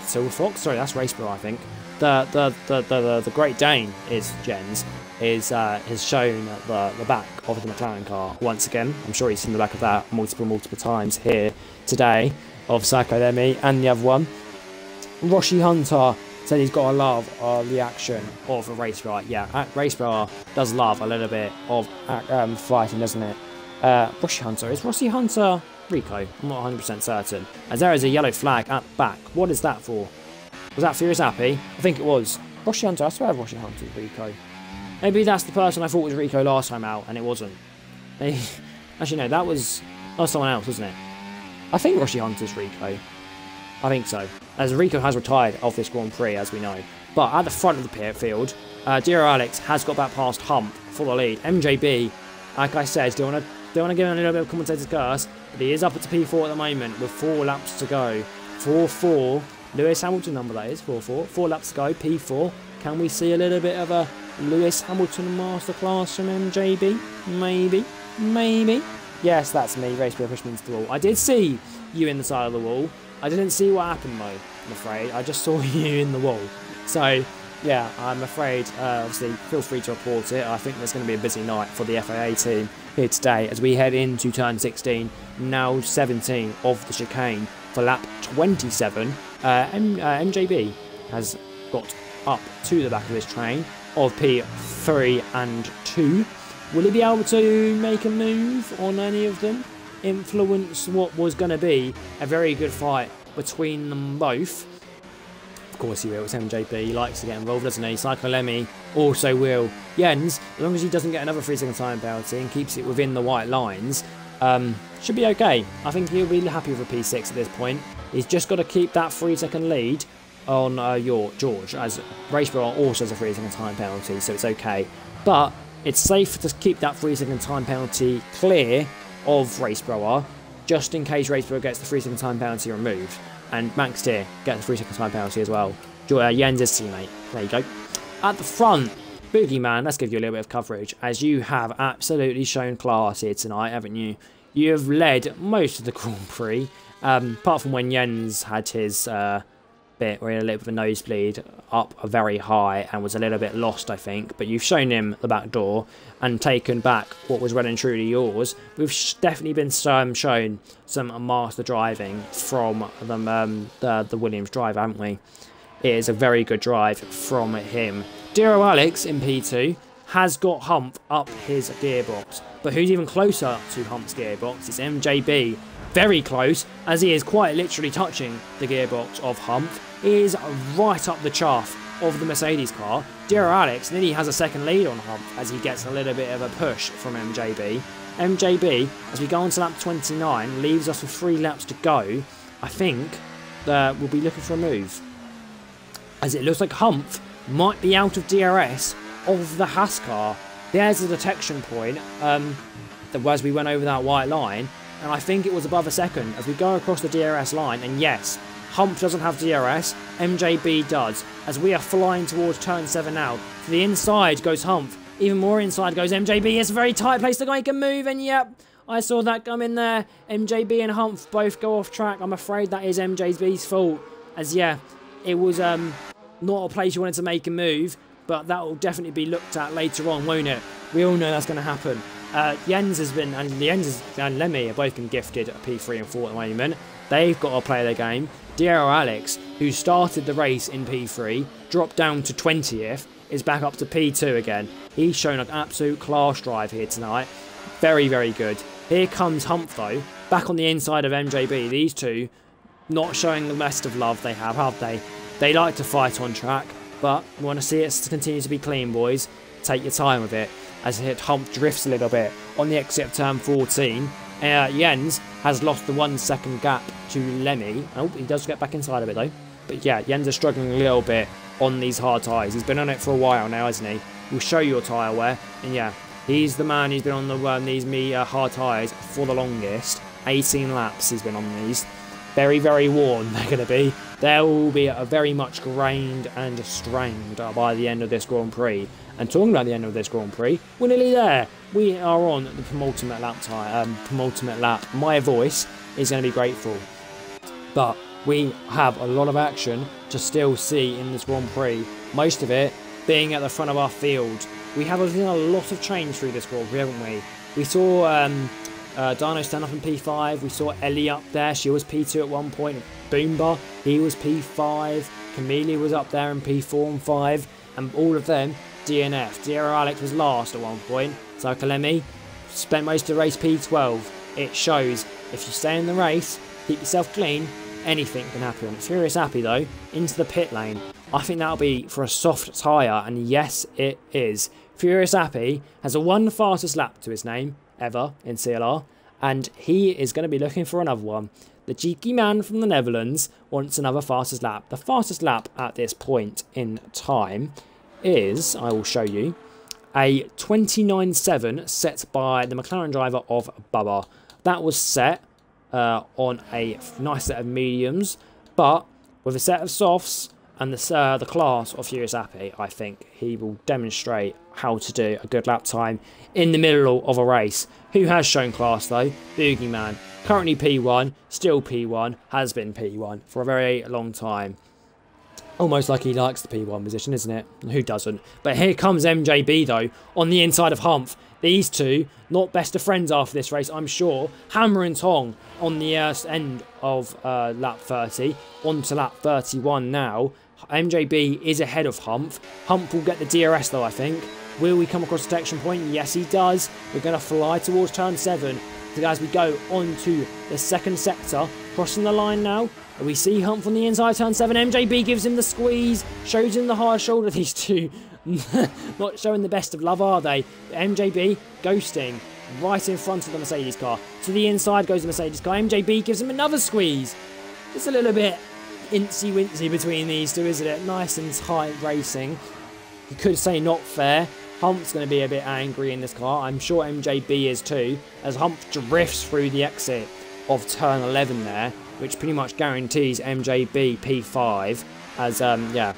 Speaker 1: Silver Fox? Sorry, that's Racebro, I think. The Great Dane is Jens has shown the back of the McLaren car once again. I'm sure he's seen the back of that multiple times here today of Psycho Lemmy and the other one. Roshi Hunter said he's got a love of the action of a Racebro. Yeah, Racebro does love a little bit of fighting, doesn't it? Roshi Hunter, is Rossi Hunter Rico? I'm not 100% certain. As there is a yellow flag at back. What is that for? Was that Furious Happy? I think it was. Roshi Hunter, I swear Roshi Hunter is Rico. Maybe that's the person I thought was Rico last time out and it wasn't. Actually no, that was someone else, wasn't it? I think Roshi Hunter's Rico. I think so. As Rico has retired off this Grand Prix, as we know. But at the front of the pit field, Dear Alex has got back past Hump for the lead. MJB, like I said, don't want to give him a little bit of commentator's curse, but he is up at P4 at the moment with 4 laps to go. 4-4, Lewis Hamilton number that is, 4-4. 4 laps to go, P4. Can we see a little bit of a Lewis Hamilton masterclass from MJB? Maybe. Yes, that's me. Race pushed me into the wall. I did see you in the side of the wall. I didn't see what happened though, I'm afraid. I just saw you in the wall. So, yeah, I'm afraid, obviously, feel free to report it. I think there's going to be a busy night for the FAA team here today as we head into turn 16, now 17 of the chicane for lap 27. MJB has got up to the back of this train of P3 and 2. Will he be able to make a move on any of them? Influence what was going to be a very good fight between them both? Of course he will, it's MJB, he likes to get involved, doesn't he? Cyclolemi also will. Jens, as long as he doesn't get another 3-second time penalty and keeps it within the white lines, should be okay. I think he'll be happy with a P6 at this point. He's just got to keep that 3-second lead on George, as Raceborough also has a 3-second time penalty, so it's okay. But it's safe to keep that 3-second time penalty clear of Raceborough, just in case Raceborough gets the 3-second time penalty removed. And Max Deer gets the 3-second time penalty as well. Jens' teammate. There you go. At the front, Boogeyman, let's give you a little bit of coverage, as you have absolutely shown class here tonight, haven't you? You have led most of the Grand Prix, apart from when Jens had his bit where he had a little bit of a nosebleed up very high and was a little bit lost, I think. But you've shown him the back door and taken back what was well and truly yours. We've definitely been shown some master driving from the Williams drive, haven't we? It is a very good drive from him. Dero Alex in P2 has got Hump up his gearbox, but who's even closer to Hump's gearbox is MJB. Very close, as he is quite literally touching the gearbox of Hump. He is right up the chaff of the Mercedes car. Dero Alex nearly has a second lead on Hump as he gets a little bit of a push from MJB. MJB, as we go on to lap 29, leaves us with 3 laps to go. I think that we'll be looking for a move, as it looks like Hump might be out of DRS of the Haas car. There's a detection point as we went over that white line, and I think it was above a second as we go across the DRS line. And yes, Hump doesn't have DRS, MJB does, as we are flying towards turn 7 now. To the inside goes Hump, even more inside goes MJB. It's a very tight place to make a move, and yep, I saw that come in there. MJB and Hump both go off track. I'm afraid that is MJB's fault, as yeah, it was not a place you wanted to make a move, but that will definitely be looked at later on, won't it? We all know that's going to happen. Jens and Lemmy have both been gifted at P3 and 4 at the moment. They've got to play their game. Diego Alex, who started the race in P3, dropped down to 20th, is back up to P2 again. He's shown an absolute class drive here tonight. Very, very good. Here comes Hump though, back on the inside of MJB. These two not showing the best of love they have they? They like to fight on track, but we want to see it continue to be clean, boys. Take your time with it, as Hump drifts a little bit on the exit of turn 14. Jens has lost the 1 second gap to Lemmy. Oh, he does get back inside of it though. But yeah, Jens is struggling a little bit on these hard tyres. He's been on it for a while now, hasn't he? We'll show you your tyre wear. And yeah, he's the man who's been on these hard tyres for the longest. 18 laps he's been on these. Very, very worn they're going to be. They will be very much grained and strained by the end of this Grand Prix. And talking about the end of this Grand Prix, we're nearly there. We are on the penultimate lap. My voice is going to be grateful. But we have a lot of action to still see in this Grand Prix. Most of it being at the front of our field. We have seen a lot of change through this Grand Prix, haven't we? We saw Dino stand up in P5. We saw Ellie up there. She was P2 at one point. Boomba, he was P5. Camille was up there in P4 and 5. And all of them DNF. Diero Alex was last at one point. So Kalemi spent most of the race P12. It shows if you stay in the race, keep yourself clean, anything can happen. Furious Happy though, into the pit lane. I think that'll be for a soft tyre, and yes it is. Furious Happy has a 1 fastest lap to his name ever in CLR, and he is going to be looking for another one. The cheeky man from the Netherlands wants another fastest lap. The fastest lap at this point in time is, I will show you, a 29.7 set by the McLaren driver of Bubba. That was set on a nice set of mediums, but with a set of softs and the class of Furious Happy, I think he will demonstrate how to do a good lap time in the middle of a race. Who has shown class though? Boogeyman. Currently P1, still P1, has been P1 for a very long time. Almost like he likes the P1 position, isn't it? Who doesn't? But here comes MJB though, on the inside of Humph. These two, not best of friends after this race, I'm sure. Hammer and tong on the end of lap 30, on to lap 31 now. MJB is ahead of Humph. Humph will get the DRS though, I think. Will we come across the detection point? Yes, he does. We're going to fly towards turn 7. So as we go on to the second sector, crossing the line now. We see Humph on the inside, turn 7. MJB gives him the squeeze, shows him the hard shoulder. These two not showing the best of love, are they? MJB ghosting right in front of the Mercedes car. To the inside goes the Mercedes car. MJB gives him another squeeze. It's a little bit incy-wincy between these two, isn't it? Nice and tight racing. You could say not fair. Humph's going to be a bit angry in this car. I'm sure MJB is too, as Humph drifts through the exit of turn 11 there, which pretty much guarantees MJB P5, as, yeah,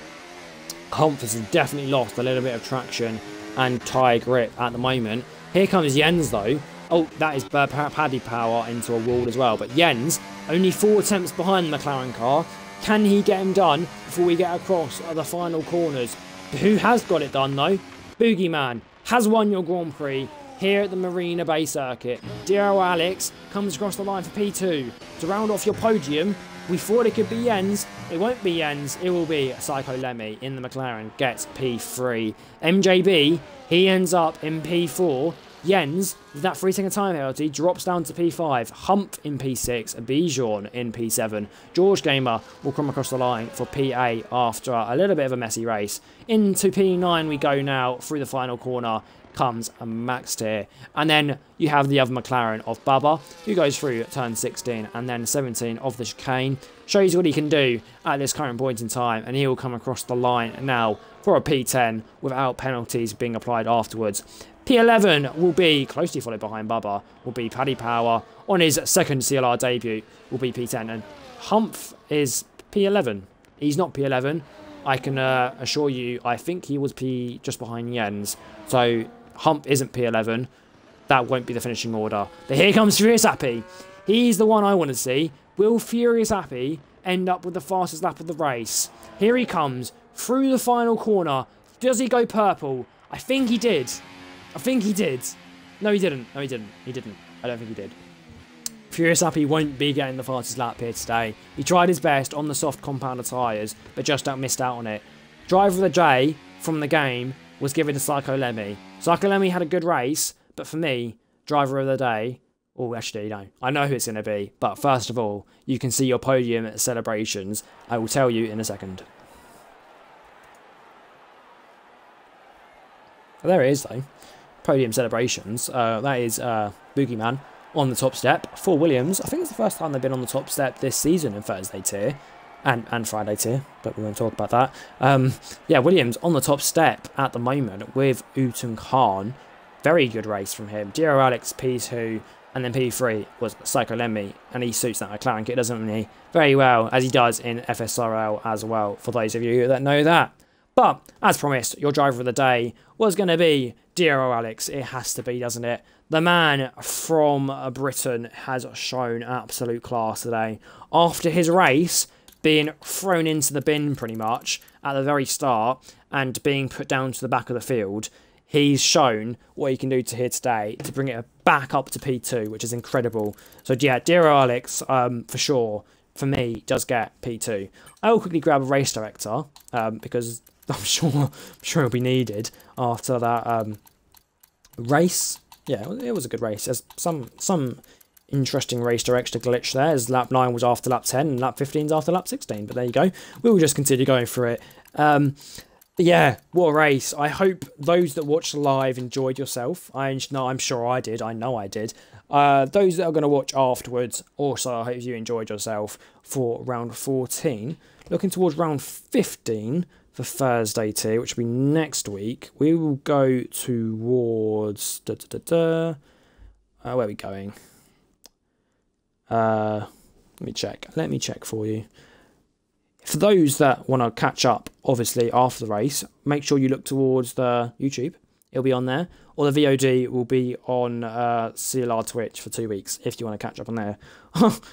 Speaker 1: Humph has definitely lost a little bit of traction and tyre grip at the moment. Here comes Jens though. Oh, that is Paddy power into a wall as well, but Jens, only 4 attempts behind the McLaren car. Can he get him done before we get across the final corners? Who has got it done though? Boogeyman has won your Grand Prix here at the Marina Bay circuit. Dear Alex comes across the line for P2. To round off your podium, we thought it could be Jens. It won't be Jens, it will be Psycho Lemmy in the McLaren, gets P3. MJB, he ends up in P4. Jens, with that 3-second time penalty, drops down to P5. Humph in P6, Bijan in P7. George Gamer will come across the line for P8 after a little bit of a messy race. Into P9 we go now, through the final corner comes Max here. And then you have the other McLaren of Bubba, who goes through turn 16 and then 17 of the chicane. Shows what he can do at this current point in time, and he will come across the line now for a P10 without penalties being applied afterwards. P11 will be, closely followed behind Bubba, will be Paddy Power on his second CLR debut, will be P10. And Humph is P11. He's not P11. I can assure you, I think he was P just behind Jens. So Humph isn't P11. That won't be the finishing order. But here comes Furious Happy. He's the one I want to see. Will Furious Happy end up with the fastest lap of the race? Here he comes through the final corner. Does he go purple? I think he did. I think he did. No, he didn't. No, he didn't. He didn't. I don't think he did. Furious Happy won't be getting the fastest lap here today. He tried his best on the soft compounder tyres, but just missed out on it. Driver of the day from the game was given to Psycho Lemmy. Psycho Lemmy had a good race, but for me, driver of the day... Oh, actually, no. I know who it's going to be, but first of all, you can see your podium celebrations. I will tell you in a second. There it is, though. Podium celebrations. That is Boogeyman on the top step for Williams. I think it's the first time they've been on the top step this season in Thursday tier and Friday tier, but we won't talk about that. Yeah, Williams on the top step at the moment with Uton Khan. Very good race from him. Giro Alex P2 and then P3 was Psycho Lemmy, and he suits that McLaren kit, doesn't he? Very well, as he does in FSRL as well, for those of you that know that. But, as promised, your driver of the day was going to be Giro Alex. It has to be, doesn't it? The man from Britain has shown absolute class today. After his race being thrown into the bin pretty much at the very start and being put down to the back of the field, he's shown what he can do to here today to bring it back up to P2, which is incredible. So yeah, Giro Alex, for sure, for me, does get P2. I will quickly grab a race director because I'm sure it'll be needed after that race. Yeah, it was a good race. There's some interesting race director glitch there, as lap 9 was after lap 10 and lap 15 is after lap 16. But there you go. We will just continue going through it. But yeah, what a race. I hope those that watched live enjoyed yourself. I'm sure I did. I know I did. Those that are going to watch afterwards, also, I hope you enjoyed yourself for round 14. Looking towards round 15 for Thursday tier, which will be next week. We will go towards... where are we going? Let me check. Let me check for you. For those that want to catch up, obviously, after the race, make sure you look towards the YouTube. It'll be on there. Or the VOD will be on CLR Twitch for 2 weeks, if you want to catch up on there.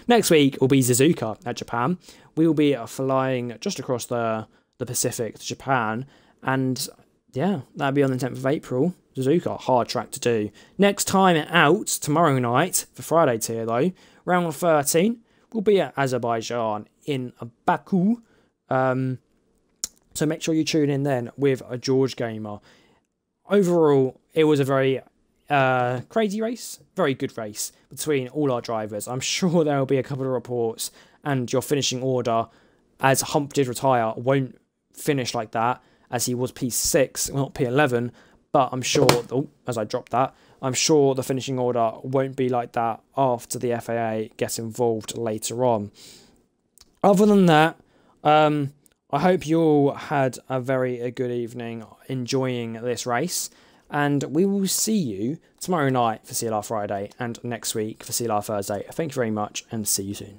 Speaker 1: Next week will be Suzuka at Japan. We will be flying just across the Pacific to Japan. And, yeah, that'll be on the 10th of April. Suzuka, hard track to do. Next time out, tomorrow night, for Friday tier, though, round 13, will be at Azerbaijan in Baku. So make sure you tune in then with a George Gamer. Overall, it was a very crazy race, very good race between all our drivers. I'm sure there will be a couple of reports and your finishing order, as Hump did retire, won't finish like that, as he was P6, not P11, but I'm sure, as I dropped that, I'm sure the finishing order won't be like that after the FAA gets involved later on. Other than that, I hope you all had a very good evening enjoying this race, and we will see you tomorrow night for CLR Friday and next week for CLR Thursday. Thank you very much, and see you soon.